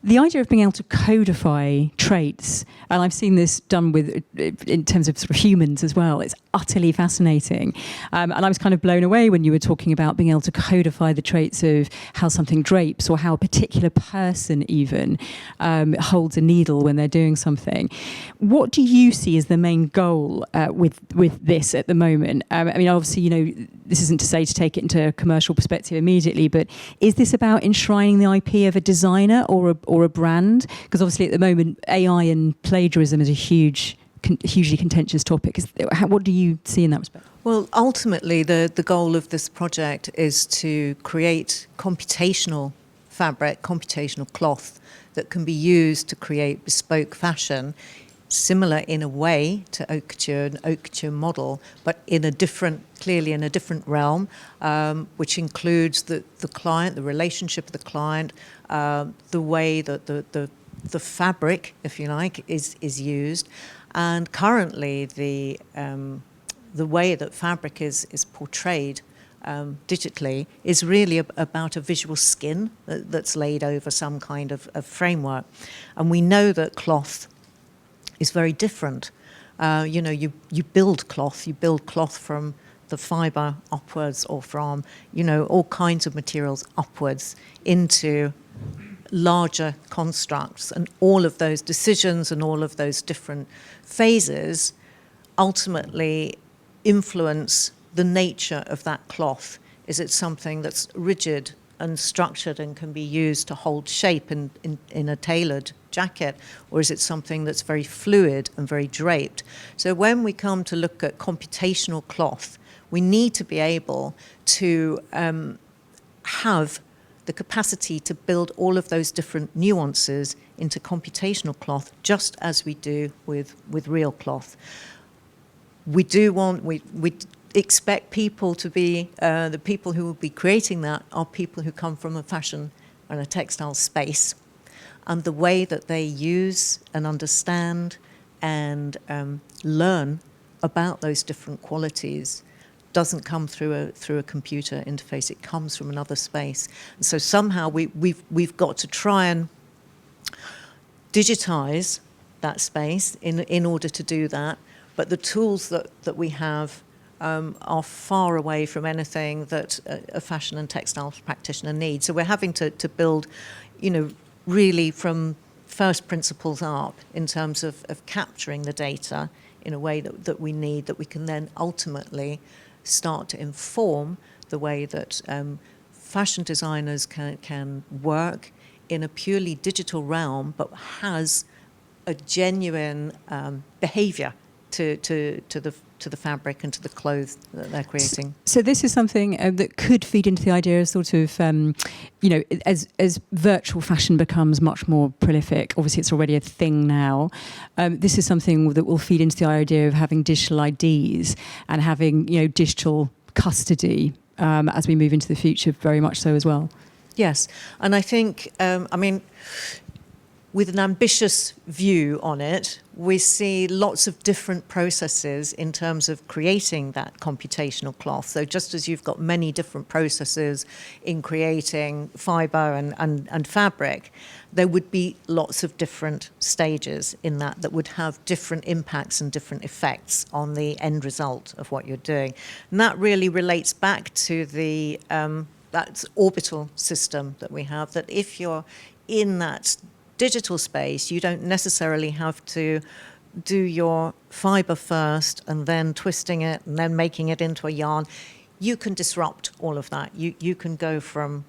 The idea of being able to codify traits, and I've seen this done in terms of sort of humans as well, it's utterly fascinating. And I was kind of blown away when you were talking about being able to codify the traits of how something drapes or how a particular person even holds a needle when they're doing something. What do you see as the main goal with this at the moment? I mean, obviously, this isn't to say to take it into a commercial perspective immediately, but is this about enshrining the IP of a designer or a brand? Because obviously at the moment, AI and plagiarism is a hugely contentious topic. What do you see in that respect? Well, ultimately, the goal of this project is to create computational fabric, computational cloth that can be used to create bespoke fashion, similar in a way to haute couture, an haute couture model, but clearly in a different realm, which includes the client, the relationship of the client, the way that the fabric, if you like, is used. And currently, the way that fabric is portrayed digitally is really about a visual skin that's laid over some kind of framework. And we know that cloth is very different. You build cloth. You build cloth from the fibre upwards, or from all kinds of materials upwards into larger constructs, and all of those decisions and all of those different phases ultimately influence the nature of that cloth. Is it something that's rigid and structured and can be used to hold shape in a tailored jacket, or is it something that's very fluid and very draped? So when we come to look at computational cloth, we need to be able to have the capacity to build all of those different nuances into computational cloth, just as we do with real cloth. We expect people to be, the people who will be creating that are people who come from a fashion and a textile space. And the way that they use and understand and learn about those different qualities doesn't come through a computer interface. It comes from another space. And so somehow we've got to try and digitize that space in order to do that. But the tools that we have are far away from anything that a fashion and textiles practitioner needs. So we're having to build, really from first principles up in terms of capturing the data in a way that we need, that we can then ultimately start to inform the way that fashion designers can work in a purely digital realm, but has a genuine behaviour to the fabric and to the clothes that they're creating. So this is something that could feed into the idea of sort of, as virtual fashion becomes much more prolific, obviously it's already a thing now, this is something that will feed into the idea of having digital IDs and having, digital custody as we move into the future, very much so as well. Yes, and I think, with an ambitious view on it, we see lots of different processes in terms of creating that computational cloth. So just as you've got many different processes in creating fibre and fabric, there would be lots of different stages in that would have different impacts and different effects on the end result of what you're doing. And that really relates back to the that orbital system that we have, that if you're in that digital space, you don't necessarily have to do your fibre first and then twisting it and then making it into a yarn. You can disrupt all of that. You can go from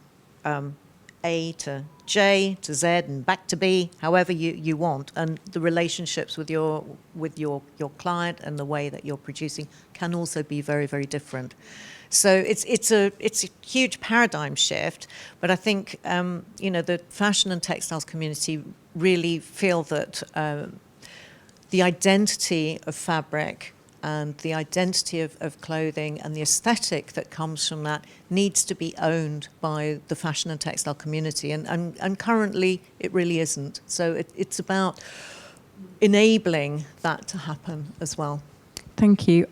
A to J to Z and back to B, however you want. And the relationships with your client and the way that you're producing can also be very, very different. So it's a huge paradigm shift, but I think the fashion and textiles community really feel that the identity of fabric and the identity of clothing and the aesthetic that comes from that needs to be owned by the fashion and textile community, and currently it really isn't. So it's about enabling that to happen as well. Thank you.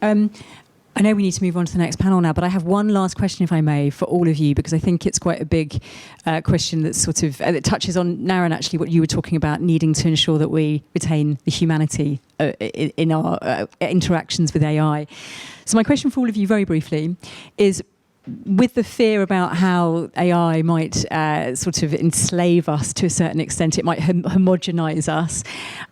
I know we need to move on to the next panel now, but I have one last question, if I may, for all of you, because I think it's quite a big question that sort of that touches on, Naren, actually, what you were talking about, needing to ensure that we retain the humanity in our interactions with AI. So my question for all of you, very briefly, is with the fear about how AI might sort of enslave us to a certain extent, it might homogenize us,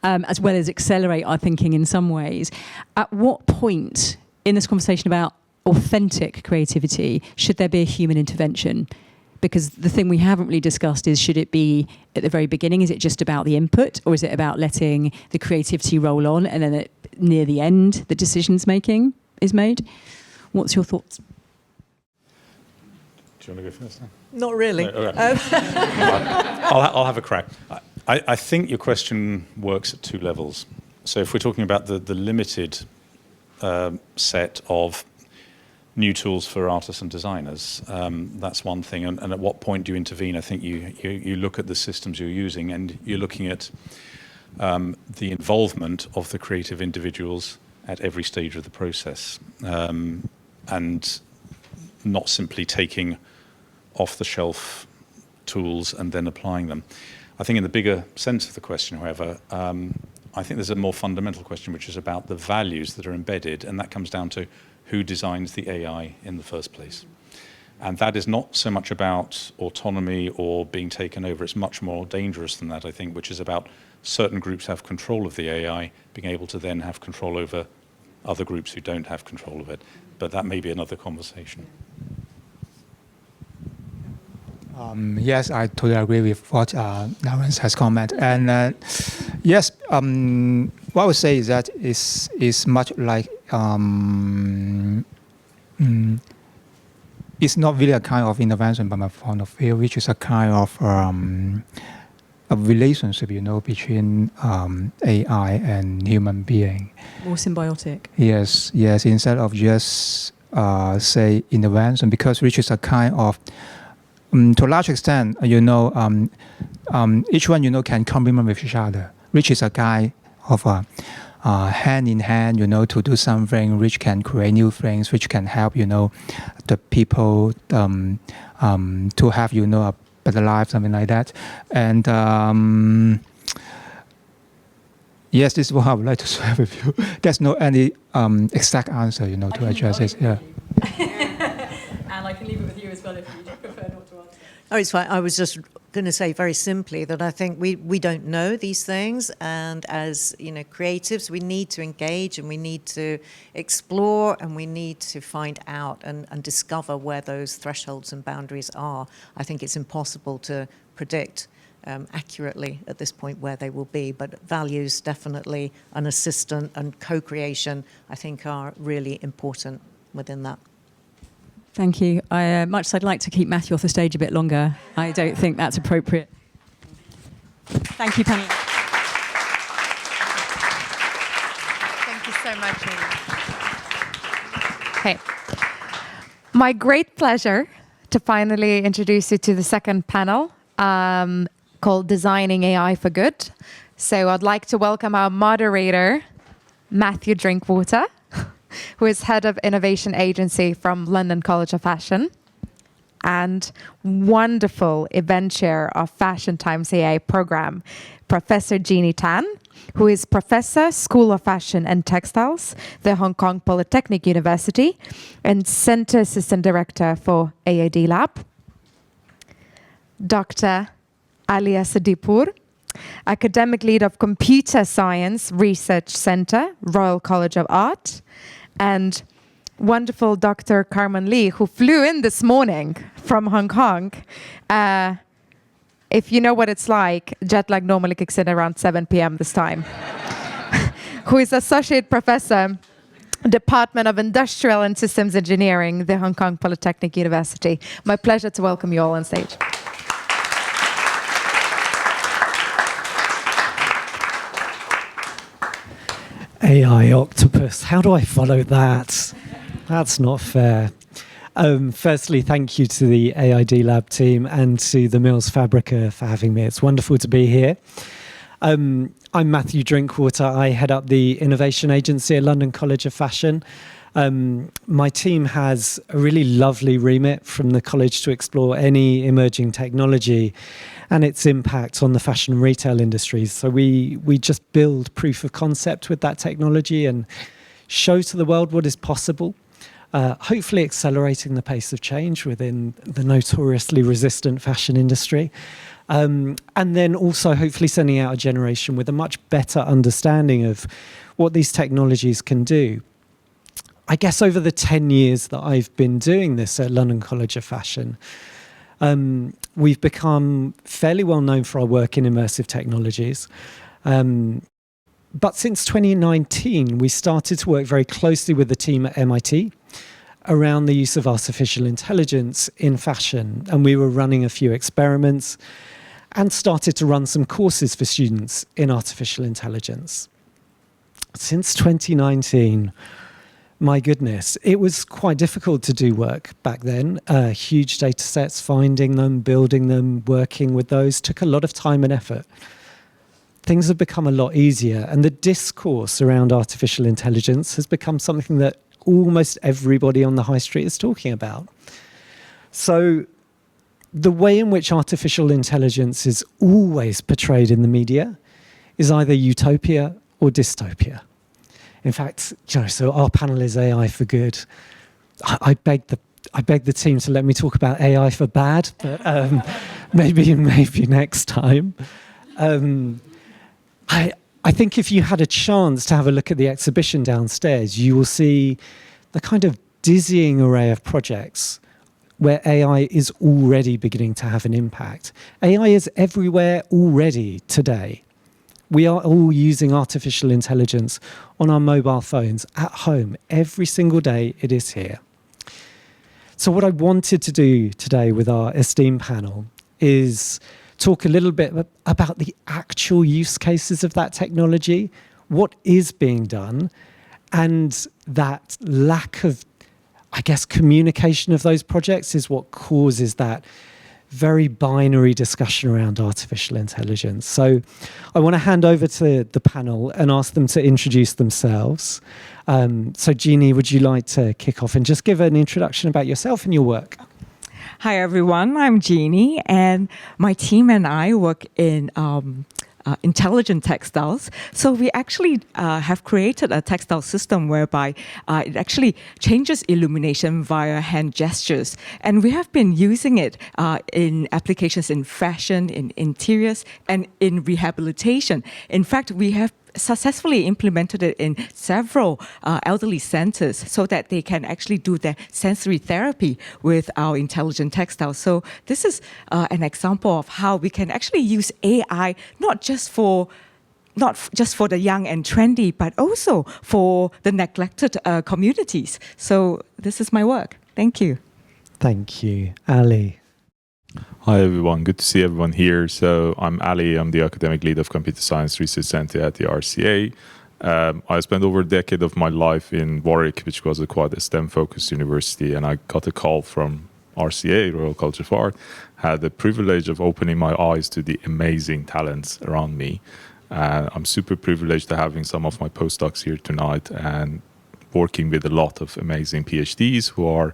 as well as accelerate our thinking in some ways, at what point in this conversation about authentic creativity, should there be a human intervention? Because the thing we haven't really discussed is, should it be at the very beginning? Is it just about the input, or is it about letting the creativity roll on and then near the end, the decisions making is made? What's your thoughts? Do you want to go first? Not really. No, right. I'll have a crack. I think your question works at two levels. So if we're talking about the limited set of new tools for artists and designers, that's one thing. And at what point do you intervene? I think you look at the systems you're using, and you're looking at the involvement of the creative individuals at every stage of the process, and not simply taking off-the-shelf tools and then applying them. I think in the bigger sense of the question, however, I think there's a more fundamental question, which is about the values that are embedded, and that comes down to who designs the AI in the first place. And that is not so much about autonomy or being taken over. It's much more dangerous than that, I think, which is about certain groups have control of the AI, being able to then have control over other groups who don't have control of it. But that may be another conversation. Yes, I totally agree with what Naren has commented. And yes, what I would say is that it's much like it's not really a kind of intervention from my point of view, which is a kind of a relationship, between AI and human being. More symbiotic. Yes, instead of just say intervention, because which is a kind of to a large extent, each one, can complement with each other, which is a kind of hand in hand, to do something which can create new things, which can help, the people to have, a better life, something like that. And yes, this is what I would like to share with you. There's no any exact answer, to address this. Yeah. And I can leave it with you as well if you prefer not to answer. Oh, it's fine. I was just going to say very simply that I think we don't know these things, and as creatives, we need to engage and we need to explore and we need to find out and discover where those thresholds and boundaries are. I think it's impossible to predict accurately at this point where they will be, but values definitely, an assistant and co-creation, I think are really important within that. Thank you. Much as I'd like to keep Matthew off the stage a bit longer, I don't think that's appropriate. Thank you, panel. Thank you so much, Amy. Okay. My great pleasure to finally introduce you to the second panel called Designing AI for Good. So I'd like to welcome our moderator, Matthew Drinkwater, who is head of innovation agency from London College of Fashion, and wonderful event chair of Fashion Times AI program, Professor Jeannie Tan, who is Professor, School of Fashion and Textiles, the Hong Kong Polytechnic University, and Center Assistant Director for AiDLab. Dr. Alia Sadipur, Academic Lead of Computer Science Research Center, Royal College of Art, and wonderful Dr. Carmen Lee, who flew in this morning from Hong Kong. If you know what it's like, jet lag normally kicks in around 7 p.m. this time. Who is Associate Professor, Department of Industrial and Systems Engineering, the Hong Kong Polytechnic University. My pleasure to welcome you all on stage. AI octopus. How do I follow that? That's not fair. Firstly, thank you to the AiDLab team and to the Mills Fabrica for having me. It's wonderful to be here. I'm Matthew Drinkwater. I head up the innovation agency at London College of Fashion. My team has a really lovely remit from the college to explore any emerging technology and its impact on the fashion and retail industries. So we just build proof of concept with that technology and show to the world what is possible, hopefully accelerating the pace of change within the notoriously resistant fashion industry. And then also hopefully sending out a generation with a much better understanding of what these technologies can do. I guess over the 10 years that I've been doing this at London College of Fashion, we've become fairly well known for our work in immersive technologies. But since 2019, we started to work very closely with the team at MIT around the use of artificial intelligence in fashion. And we were running a few experiments and started to run some courses for students in artificial intelligence. Since 2019, my goodness, it was quite difficult to do work back then. Huge data sets, finding them, building them, working with those took a lot of time and effort. Things have become a lot easier, and the discourse around artificial intelligence has become something that almost everybody on the high street is talking about. So the way in which artificial intelligence is always portrayed in the media is either utopia or dystopia? In fact, so our panel is AI for good. I beg the team to let me talk about AI for bad, but maybe next time. I think if you had a chance to have a look at the exhibition downstairs, you will see the kind of dizzying array of projects where AI is already beginning to have an impact. AI is everywhere already today. We are all using artificial intelligence on our mobile phones at home. Every single day it is here. So what I wanted to do today with our esteemed panel is talk a little bit about the actual use cases of that technology, what is being done, and that lack of, I guess, communication of those projects is what causes that very binary discussion around artificial intelligence. So I want to hand over to the panel and ask them to introduce themselves. So Jeannie, would you like to kick off and just give an introduction about yourself and your work? Hi, everyone. I'm Jeannie, and my team and I work in Intelligent Textiles. So we actually have created a textile system whereby it actually changes illumination via hand gestures. And we have been using it in applications in fashion, in interiors, and in rehabilitation. In fact, we have successfully implemented it in several elderly centers so that they can actually do their sensory therapy with our intelligent textiles. So this is an example of how we can actually use AI not just for the young and trendy, but also for the neglected communities. So this is my work. Thank you. Thank you. Ali. Hi everyone, good to see everyone here. So I'm Ali, I'm the academic lead of Computer Science Research Center at the RCA. I spent over a decade of my life in Warwick, which was quite a STEM-focused university, and I got a call from RCA, Royal College of Art, had the privilege of opening my eyes to the amazing talents around me. I'm super privileged to having some of my postdocs here tonight and working with a lot of amazing PhDs who are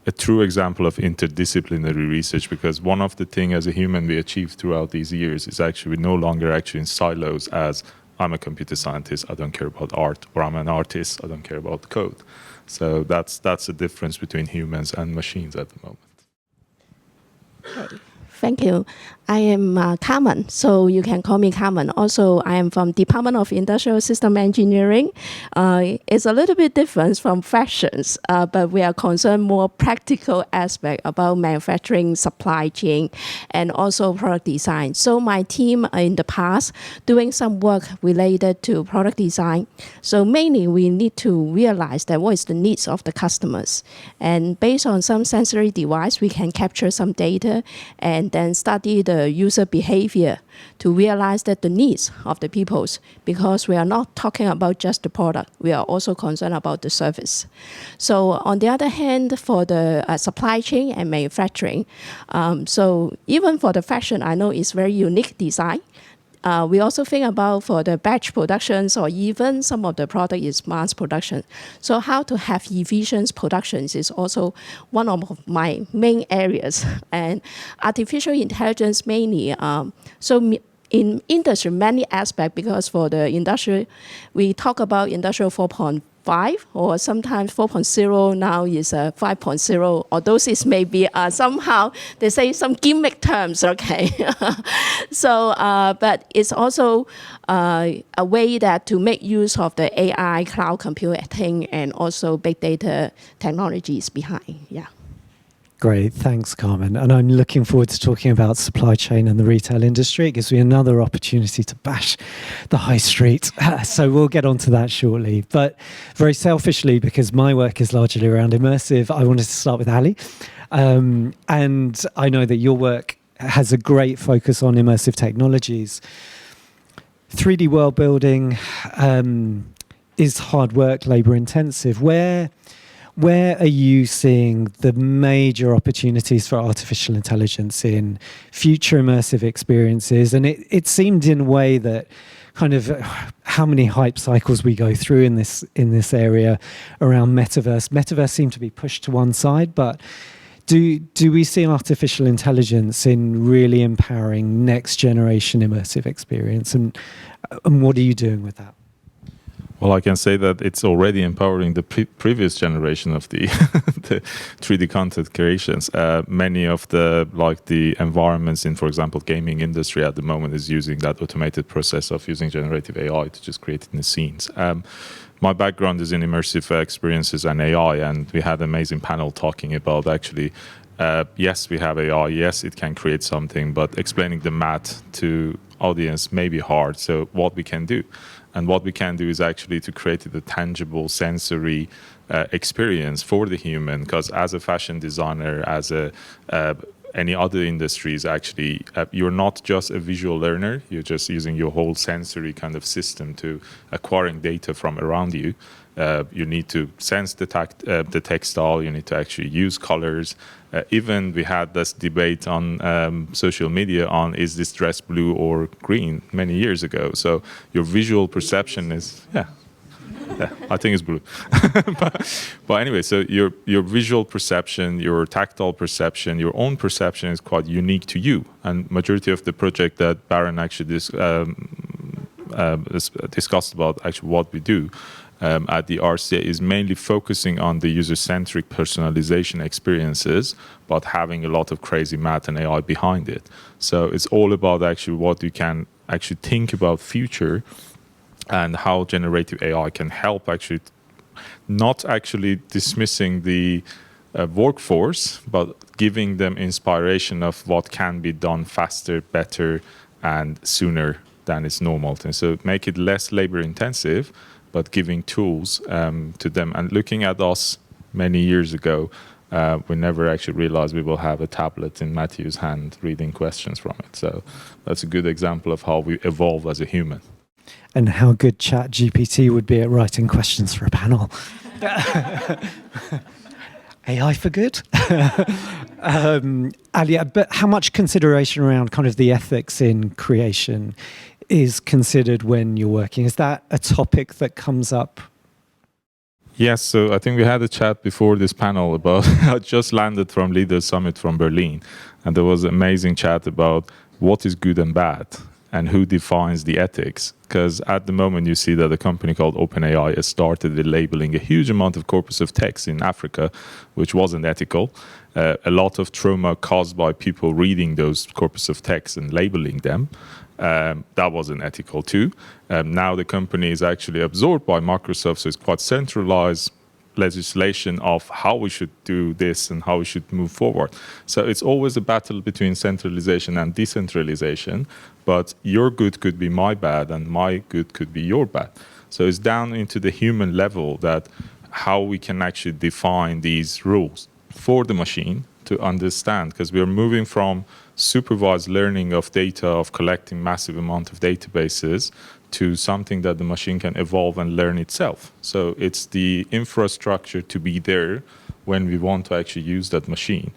a true example of interdisciplinary research, because one of the things as a human we achieved throughout these years is actually we're no longer actually in silos as I'm a computer scientist, I don't care about art, or I'm an artist, I don't care about code. So that's the difference between humans and machines at the moment. Okay. Thank you. I am Carmen, so you can call me Carmen. Also, I am from Department of Industrial System Engineering. It's a little bit different from fashions, but we are concerned more practical aspect about manufacturing, supply chain, and also product design. So my team in the past doing some work related to product design. So mainly we need to realize that what is the needs of the customers. And based on some sensory device, we can capture some data and then study the user behavior to realize that the needs of the peoples, because we are not talking about just the product, we are also concerned about the service. So on the other hand, for the supply chain and manufacturing, so even for the fashion, I know it's very unique design. We also think about for the batch productions, or even some of the product is mass production. So how to have efficient productions is also one of my main areas. And artificial intelligence mainly, so in industry, many aspects, because for the industry, we talk about Industrial 4.5, or sometimes 4.0 now is 5.0, although this may be somehow, they say some gimmick terms, okay? So, but it's also a way that to make use of the AI, cloud computing, and also big data technologies behind, yeah. Great, thanks, Carmen. And I'm looking forward to talking about supply chain and the retail industry. It gives me another opportunity to bash the high street. So we'll get onto that shortly. But very selfishly, because my work is largely around immersive, I wanted to start with Ali. And I know that your work has a great focus on immersive technologies. 3D world building is hard work, labor intensive. Where are you seeing the major opportunities for artificial intelligence in future immersive experiences? And it seemed in a way that kind of how many hype cycles we go through in this area around metaverse. Metaverse seemed to be pushed to one side, but do we see artificial intelligence in really empowering next generation immersive experience? And what are you doing with that? Well, I can say that it's already empowering the previous generation of the, the 3D content creations. Many of the environments in, for example, gaming industry at the moment is using that automated process of using generative AI to just create in the scenes. My background is in immersive experiences and AI, and we had an amazing panel talking about actually, yes, we have AI, yes, it can create something, but explaining the math to audience may be hard. So what we can do. And what we can do is actually to create a tangible sensory experience for the human, because as a fashion designer, as any other industries, actually, you're not just a visual learner, you're just using your whole sensory kind of system to acquiring data from around you. You need to sense the textile, you need to actually use colors. Even we had this debate on social media on is this dress blue or green many years ago. So your visual perception is, yeah, I think it's blue. but anyway, so your visual perception, your tactile perception, your own perception is quite unique to you. And majority of the project that Baron actually discussed about actually what we do at the RCA is mainly focusing on the user-centric personalization experiences, but having a lot of crazy math and AI behind it. So it's all about actually what you can actually think about future and how generative AI can help actually, not actually dismissing the workforce, but giving them inspiration of what can be done faster, better, and sooner than is normal. And so make it less labor intensive, but giving tools to them. And looking at us many years ago, we never actually realized we will have a tablet in Matthew's hand reading questions from it. So that's a good example of how we evolve as a human. And how good ChatGPT would be at writing questions for a panel. AI for good. Ali, but how much consideration around kind of the ethics in creation is considered when you're working? Is that a topic that comes up? Yes, so I think we had a chat before this panel about, I just landed from Leaders Summit from Berlin, and there was an amazing chat about what is good and bad and who defines the ethics. Because at the moment you see that a company called OpenAI has started labeling a huge amount of corpus of text in Africa, which wasn't ethical. A lot of trauma caused by people reading those corpus of text and labeling them. That wasn't ethical too. Now the company is actually absorbed by Microsoft, so it's quite centralized legislation of how we should do this and how we should move forward. So it's always a battle between centralization and decentralization, but your good could be my bad and my good could be your bad. So it's down into the human level that how we can actually define these rules for the machine to understand, because we are moving from supervised learning of data, of collecting massive amount of databases, to something that the machine can evolve and learn itself. So it's the infrastructure to be there when we want to actually use that machine.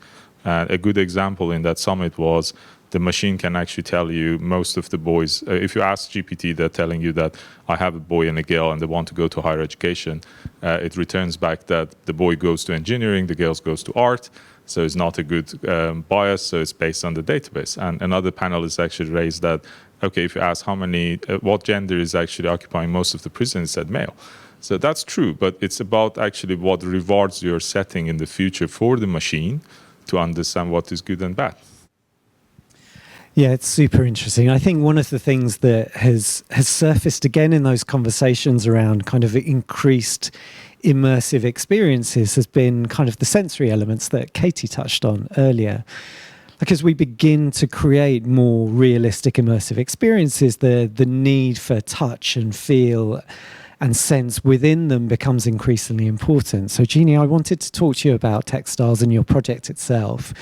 A good example in that summit was the machine can actually tell you most of the boys, if you ask GPT, they're telling you that I have a boy and a girl and they want to go to higher education. It returns back that the boy goes to engineering, the girl goes to art. So it's not a good bias, so it's based on the database. And another panelist actually raised that, okay, if you ask how many, what gender is actually occupying most of the prisons, it said male. So that's true, but it's about actually what rewards you're setting in the future for the machine to understand what is good and bad. Yeah, it's super interesting. I think one of the things that has surfaced again in those conversations around kind of increased immersive experiences has been kind of the sensory elements that Katie touched on earlier. Because we begin to create more realistic immersive experiences, the need for touch and feel and sense within them becomes increasingly important. So Jeannie, I wanted to talk to you about textiles and your project itself,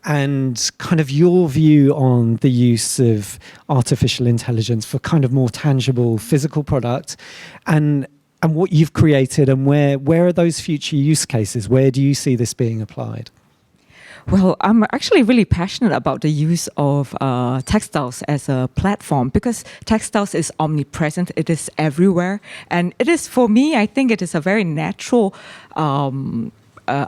and kind of your view on the use of artificial intelligence for kind of more tangible physical product, and what you've created, and where are those future use cases? Where do you see this being applied? Well, I'm actually really passionate about the use of textiles as a platform, because textiles is omnipresent, it is everywhere. And it is, for me, I think it is a very natural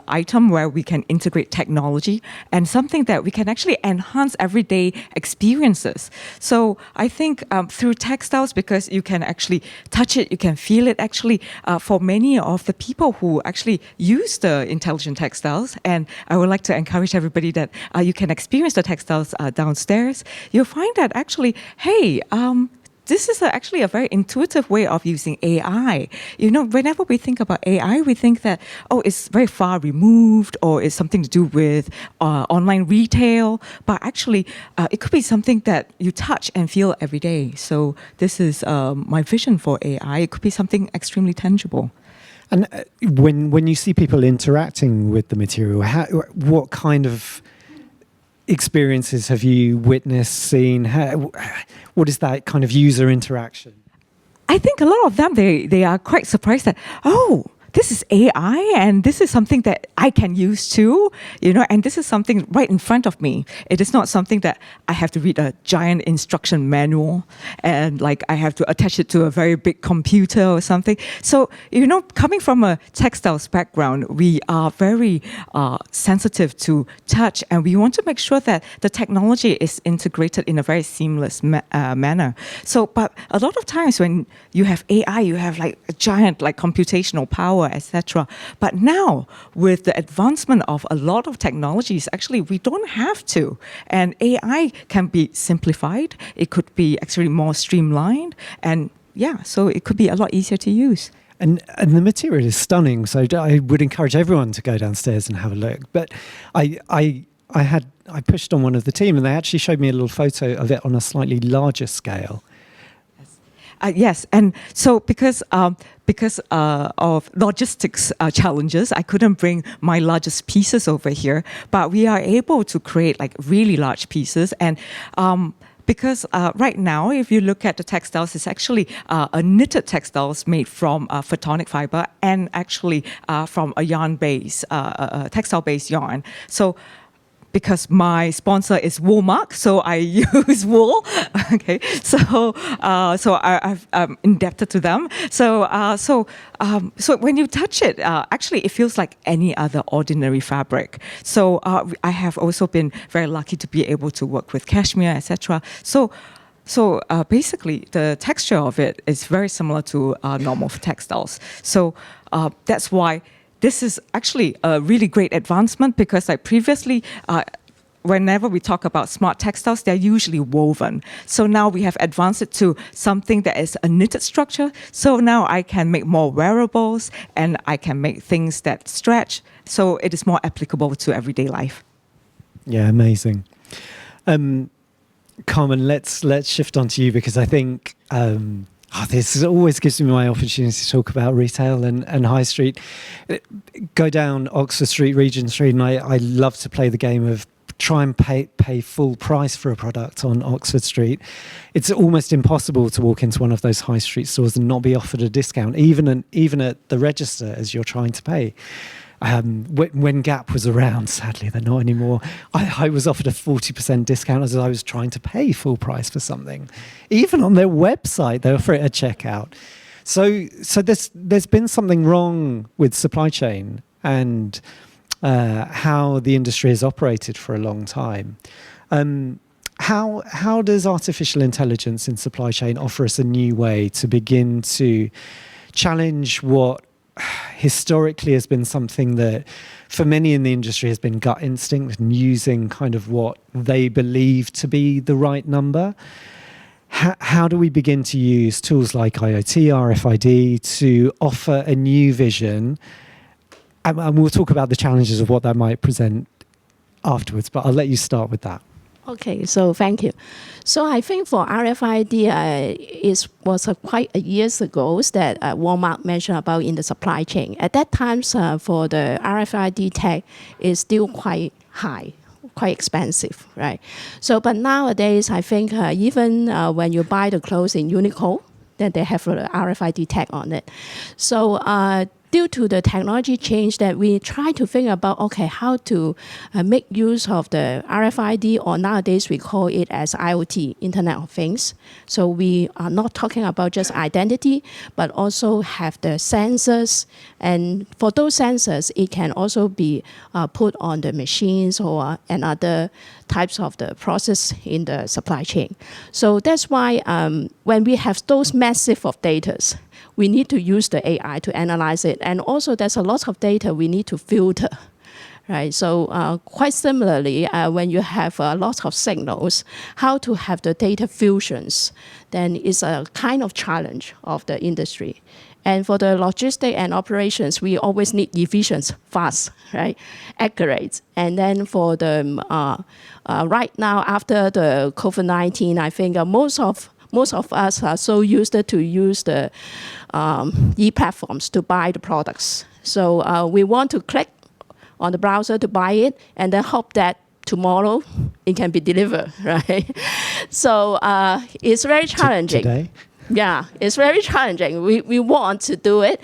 item where we can integrate technology and something that we can actually enhance everyday experiences. So I think through textiles, because you can actually touch it, you can feel it actually for many of the people who actually use the intelligent textiles. And I would like to encourage everybody that you can experience the textiles downstairs. You'll find that actually, hey, this is actually a very intuitive way of using AI. You know, whenever we think about AI, we think that, oh, it's very far removed or it's something to do with online retail. But actually, it could be something that you touch and feel every day. So this is my vision for AI. It could be something extremely tangible. And when you see people interacting with the material, what kind of experiences have you witnessed, seen? What is that kind of user interaction? I think a lot of them, they are quite surprised that, oh, this is AI and this is something that I can use too, you know, and this is something right in front of me. It is not something that I have to read a giant instruction manual and like I have to attach it to a very big computer or something. So, you know, coming from a textiles background, we are very sensitive to touch and we want to make sure that the technology is integrated in a very seamless manner. So, but a lot of times when you have AI, you have like a giant like computational power, etc. But now, with the advancement of a lot of technologies, actually, we don't have to. And AI can be simplified. It could be actually more streamlined. And yeah, so it could be a lot easier to use. And the material is stunning. So I would encourage everyone to go downstairs and have a look. But I pushed on one of the team, and they actually showed me a little photo of it on a slightly larger scale. Yes, and so because of logistics challenges, I couldn't bring my largest pieces over here, but we are able to create like really large pieces. And because right now, if you look at the textiles, it's actually a knitted textiles made from photonic fiber and actually from a yarn-based, textile-based yarn. So because my sponsor is Woolmark, so I use wool. Okay, so I'm indebted to them. So when you touch it, actually it feels like any other ordinary fabric. So I have also been very lucky to be able to work with cashmere, etc. So basically, the texture of it is very similar to normal textiles. So that's why this is actually a really great advancement because like previously, whenever we talk about smart textiles, they're usually woven. So now we have advanced it to something that is a knitted structure. So now I can make more wearables and I can make things that stretch. So it is more applicable to everyday life. Yeah, amazing. Carmen, let's shift on to you because I think this always gives me my opportunity to talk about retail and high street. Go down Oxford Street, Regent Street, and I love to play the game of try and pay full price for a product on Oxford Street. It's almost impossible to walk into one of those high street stores and not be offered a discount, even at the register as you're trying to pay. When Gap was around, sadly they're not anymore, I was offered a 40% discount as I was trying to pay full price for something. Even on their website, they offer it at checkout. So there's been something wrong with supply chain and how the industry has operated for a long time. How does artificial intelligence in supply chain offer us a new way to begin to challenge what historically has been something that for many in the industry has been gut instinct and using kind of what they believe to be the right number? How do we begin to use tools like IoT, RFID to offer a new vision? And we'll talk about the challenges of what that might present afterwards, but I'll let you start with that. Okay, so thank you. So I think for RFID, it was quite a years ago that Walmart mentioned about in the supply chain. At that time, for the RFID tag is still quite high, quite expensive, right? So, but nowadays, I think even when you buy the clothes in Uniqlo, then they have an RFID tag on it. So due to the technology change that we try to think about, okay, how to make use of the RFID, or nowadays we call it as IoT, Internet of Things. So we are not talking about just identity, but also have the sensors. And for those sensors, it can also be put on the machines or another types of the process in the supply chain. So that's why when we have those massive of data, we need to use the AI to analyze it. And also there's a lot of data we need to filter, right? So quite similarly, when you have a lot of signals, how to have the data fusions, then is a kind of challenge of the industry. And for the logistics and operations, we always need efficient, fast, right, accurate. And then for the right now, after the COVID-19, I think most of us are so used to use the e-platforms to buy the products. So we want to click on the browser to buy it, and then hope that tomorrow it can be delivered, right? So it's very challenging. Today? Yeah, it's very challenging. We want to do it.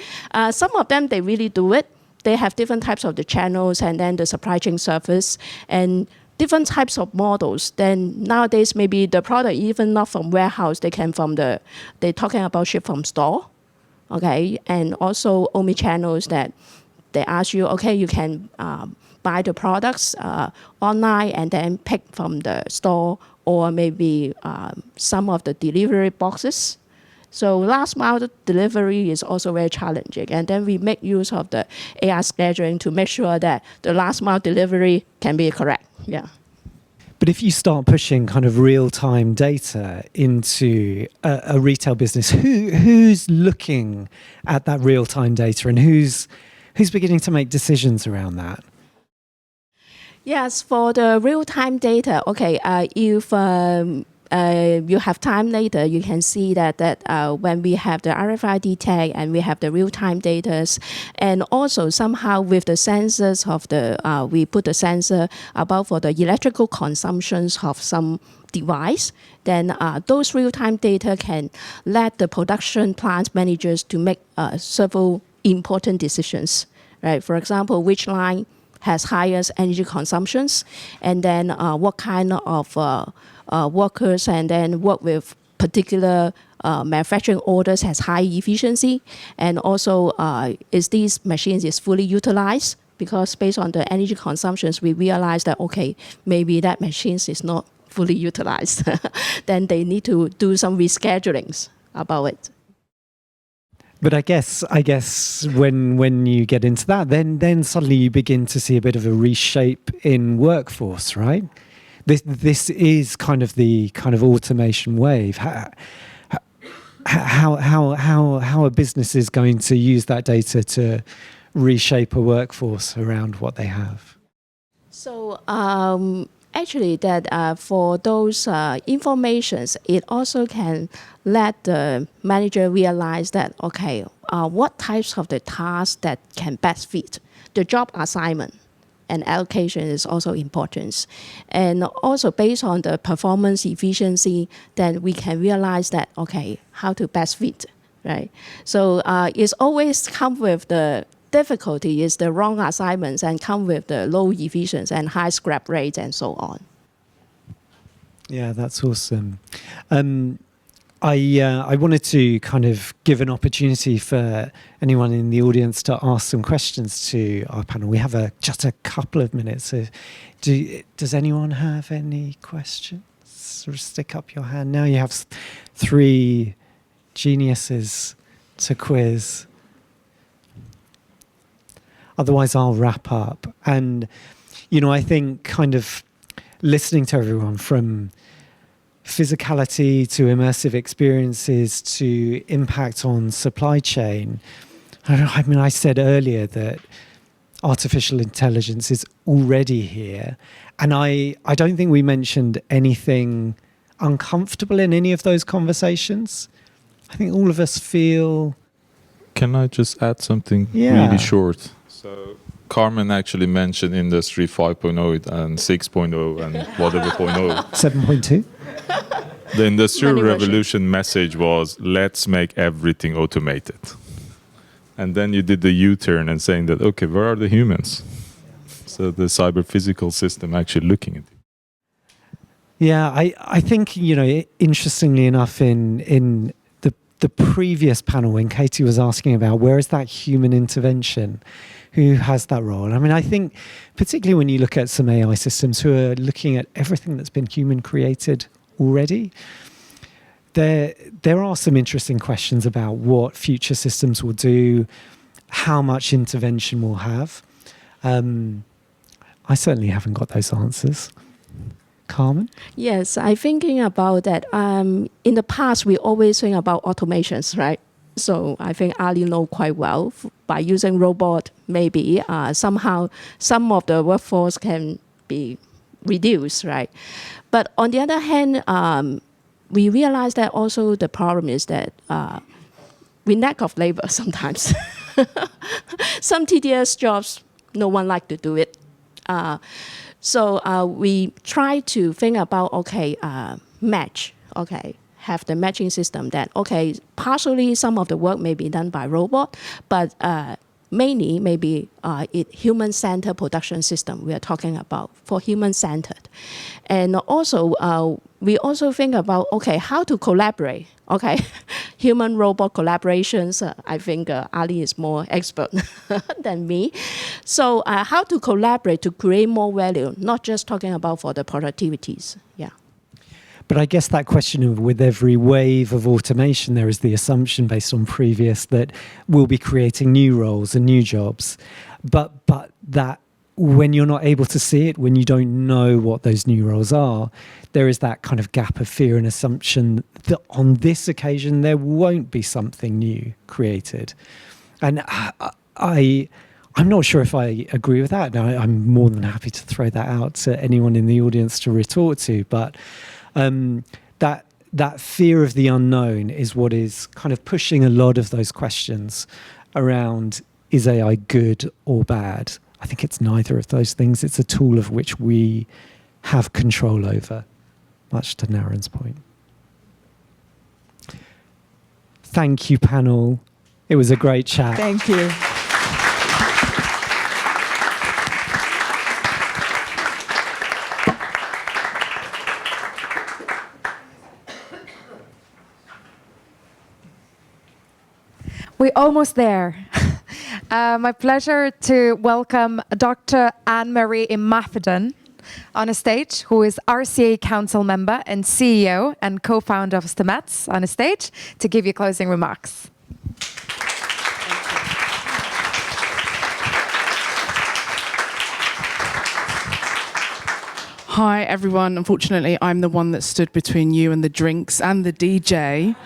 Some of them, they really do it. They have different types of the channels and then the supply chain service and different types of models. Then nowadays, maybe the product even not from warehouse, they can from they're talking about ship from store, okay? And also omni-channels that they ask you, okay, you can buy the products online and then pick from the store, or maybe some of the delivery boxes. So last mile delivery is also very challenging. And then we make use of the AI scheduling to make sure that the last mile delivery can be correct. Yeah. But if you start pushing kind of real-time data into a retail business, who's looking at that real-time data, and who's beginning to make decisions around that? Yes, for the real-time data, okay, if you have time later, you can see that when we have the RFID tag and we have the real-time data, and also somehow with the sensors of the, we put the sensor about for the electrical consumptions of some device, then those real-time data can let the production plant managers to make several important decisions, right? For example, which line has highest energy consumptions, and then what kind of workers, and then work with particular manufacturing orders has high efficiency, and also is these machines is fully utilized, because based on the energy consumptions, we realize that, okay, maybe that machines is not fully utilized. Then they need to do some reschedulings about it. But I guess when you get into that, then suddenly you begin to see a bit of a reshape in workforce, right? This is kind of the kind of automation wave. How a business is going to use that data to reshape a workforce around what they have? So actually, that for those informations, it also can let the manager realize that, okay, what types of the tasks that can best fit the job assignment. And allocation is also important. And also based on the performance efficiency, then we can realize that, okay, how to best fit, right? So it's always come with the difficulty is the wrong assignments and come with the low efficiency and high scrap rates and so on. Yeah, that's awesome. I wanted to kind of give an opportunity for anyone in the audience to ask some questions to our panel. We have just a couple of minutes. So does anyone have any questions? Sort of stick up your hand. Now you have 3 geniuses to quiz. Otherwise, I'll wrap up. And, you know, I think kind of listening to everyone from physicality to immersive experiences to impact on supply chain. I mean, I said earlier that artificial intelligence is already here. And I don't think we mentioned anything uncomfortable in any of those conversations. I think all of us feel... Can I just add something really short? So Carmen actually mentioned Industry 5.0 and 6.0 and whatever 0.0. 7.2? The Industrial Revolution message was, let's make everything automated. And then you did the U-turn and saying that, okay, where are the humans? So the cyber-physical system actually looking at you. Yeah, I think, interestingly enough, in the previous panel, when Katie was asking about where is that human intervention, who has that role? I mean, I think particularly when you look at some AI systems who are looking at everything that's been human created already, there are some interesting questions about what future systems will do, how much intervention we'll have. I certainly haven't got those answers. Carmen? Yes, I'm thinking about that. In the past, we always think about automations, right? So I think Ali know quite well. By using robot, maybe somehow some of the workforce can be reduced, right? But on the other hand, we realize that also the problem is that we lack of labor sometimes. Some TDS jobs, no one like to do it. So we try to think about, match, have the matching system that, partially some of the work may be done by robot, but mainly maybe human-centered production system we are talking about for human-centered. And also, we also think about, how to collaborate, human-robot collaborations. I think Ali is more expert than me. So how to collaborate to create more value, not just talking about for the productivities, yeah. But I guess that question of with every wave of automation, there is the assumption based on previous that we'll be creating new roles and new jobs. But that when you're not able to see it, when you don't know what those new roles are, there is that kind of gap of fear and assumption that on this occasion, there won't be something new created. And I'm not sure if I agree with that. Now, I'm more than happy to throw that out to anyone in the audience to retort to, but that fear of the unknown is what is kind of pushing a lot of those questions around, is AI good or bad? I think it's neither of those things. It's a tool of which we have control over, much to Naren's point. Thank you, panel. It was a great chat. Thank you. We're almost there. My pleasure to welcome Dr. Anne-Marie Imafidon on a stage, who is RCA Council member and CEO and co-founder of Stemets, on a stage to give you closing remarks. Hi, everyone. Unfortunately, I'm the one that stood between you and the drinks and the DJ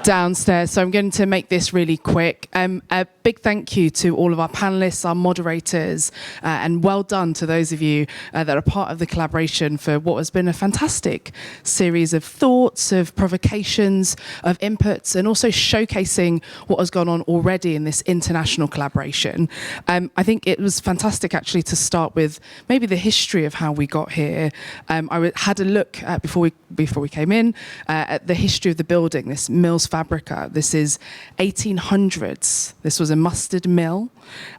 downstairs, so I'm going to make this really quick. A big thank you to all of our panelists, our moderators, and well done to those of you that are part of the collaboration for what has been a fantastic series of thoughts, of provocations, of inputs, and also showcasing what has gone on already in this international collaboration. I think it was fantastic actually to start with maybe the history of how we got here. I had a look at, before we came in, at the history of the building, this Mills Fabrica. This is 1800s. This was a mustard mill.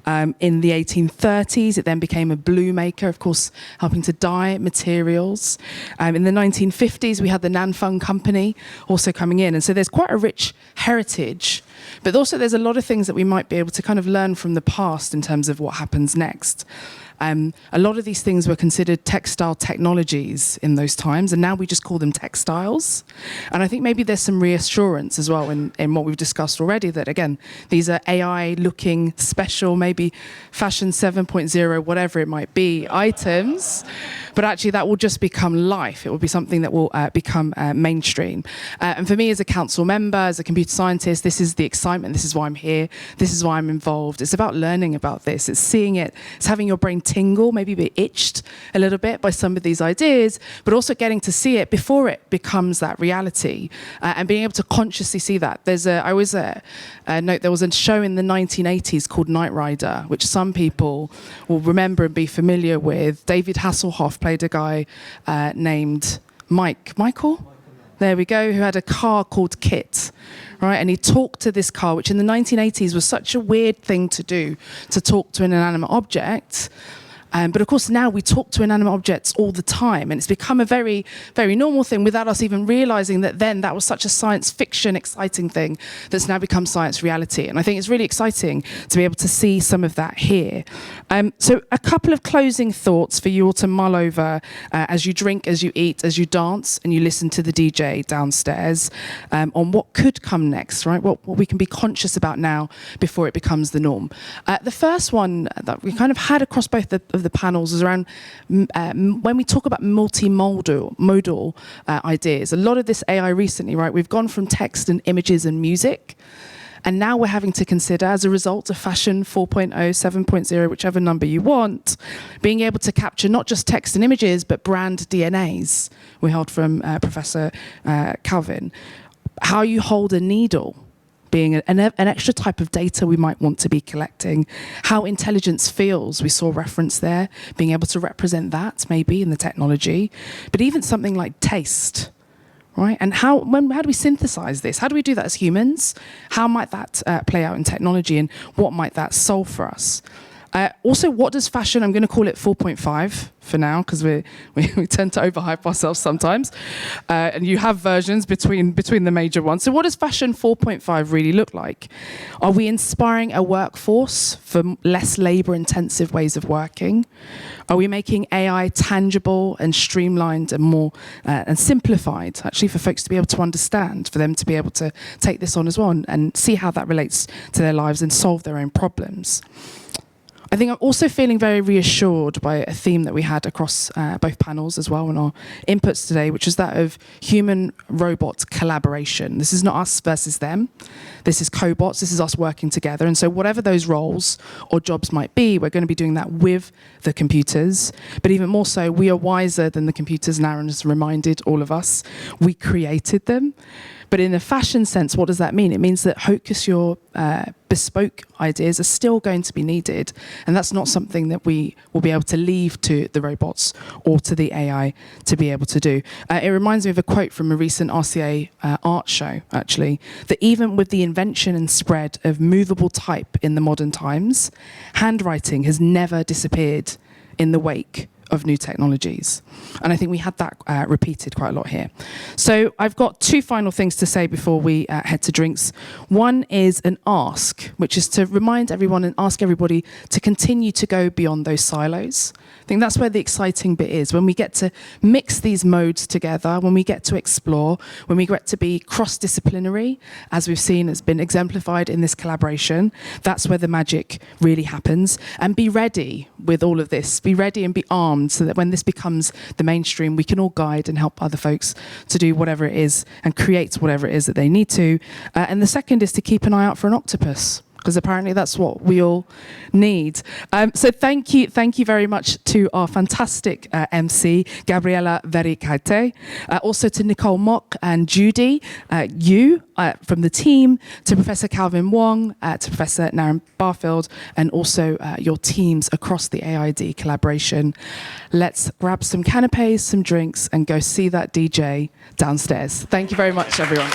In the 1830s, it then became a blue maker, of course, helping to dye materials. In the 1950s, we had the Nanfeng Company also coming in. And so there's quite a rich heritage, but also there's a lot of things that we might be able to kind of learn from the past in terms of what happens next. A lot of these things were considered textile technologies in those times, and now we just call them textiles. And I think maybe there's some reassurance as well in what we've discussed already, that again, these are AI-looking, special, maybe fashion 7.0, whatever it might be, items, but actually that will just become life. It will be something that will become mainstream. And for me as a council member, as a computer scientist, this is the excitement. This is why I'm here. This is why I'm involved. It's about learning about this. It's seeing it. It's having your brain tingle, maybe be itched a little bit by some of these ideas, but also getting to see it before it becomes that reality, and being able to consciously see that. I always note there was a show in the 1980s called Knight Rider, which some people will remember and be familiar with. David Hasselhoff played a guy named Michael? There we go, who had a car called Kit, right? And he talked to this car, which in the 1980s was such a weird thing to do, to talk to an inanimate object. But of course, now we talk to inanimate objects all the time, and it's become a very, very normal thing without us even realizing that then that was such a science fiction, exciting thing that's now become science reality. And I think it's really exciting to be able to see some of that here. So a couple of closing thoughts for you all to mull over as you drink, as you eat, as you dance, and you listen to the DJ downstairs on what could come next, right? What we can be conscious about now before it becomes the norm. The first one that we kind of had across both of the panels is around when we talk about multimodal ideas. A lot of this AI recently, right? We've gone from text and images and music, and now we're having to consider, as a result of Fashion 4.0, 7.0, whichever number you want, being able to capture not just text and images, but brand DNAs. We heard from Professor Calvin. How you hold a needle, being an extra type of data we might want to be collecting. How intelligence feels, we saw reference there, being able to represent that maybe in the technology. But even something like taste, right? And how do we synthesize this? How do we do that as humans? How might that play out in technology, and what might that solve for us? Also, what does fashion, I'm going to call it 4.5 for now, because we tend to overhype ourselves sometimes. And you have versions between the major ones. So what does fashion 4.5 really look like? Are we inspiring a workforce for less labor-intensive ways of working? Are we making AI tangible and streamlined and more and simplified, actually, for folks to be able to understand, for them to be able to take this on as well and see how that relates to their lives and solve their own problems? I think I'm also feeling very reassured by a theme that we had across both panels as well in our inputs today, which is that of human-robot collaboration. This is not us versus them. This is cobots. This is us working together. And so whatever those roles or jobs might be, we're going to be doing that with the computers. But even more so, we are wiser than the computers. Naren has reminded all of us. We created them. But in a fashion sense, what does that mean? It means that haute couture, bespoke ideas are still going to be needed. And that's not something that we will be able to leave to the robots or to the AI to be able to do. It reminds me of a quote from a recent RCA art show, actually, that even with the invention and spread of movable type in the modern times, handwriting has never disappeared in the wake of new technologies. And I think we had that repeated quite a lot here. So I've got two final things to say before we head to drinks. One is an ask, which is to remind everyone and ask everybody to continue to go beyond those silos. I think that's where the exciting bit is, when we get to mix these modes together, when we get to explore, when we get to be cross-disciplinary, as we've seen has been exemplified in this collaboration. That's where the magic really happens. And be ready with all of this. Be ready and be armed, so that when this becomes the mainstream, we can all guide and help other folks to do whatever it is and create whatever it is that they need to. And the second is to keep an eye out for an octopus, because apparently that's what we all need. So thank you very much to our fantastic MC, Gabriela Vericate, also to Nicole Mock and Judy, from the team, to Professor Calvin Wong, to Professor Naren Barfield, and also your teams across the AID collaboration. Let's grab some canapes, some drinks, and go see that DJ downstairs. Thank you very much, everyone.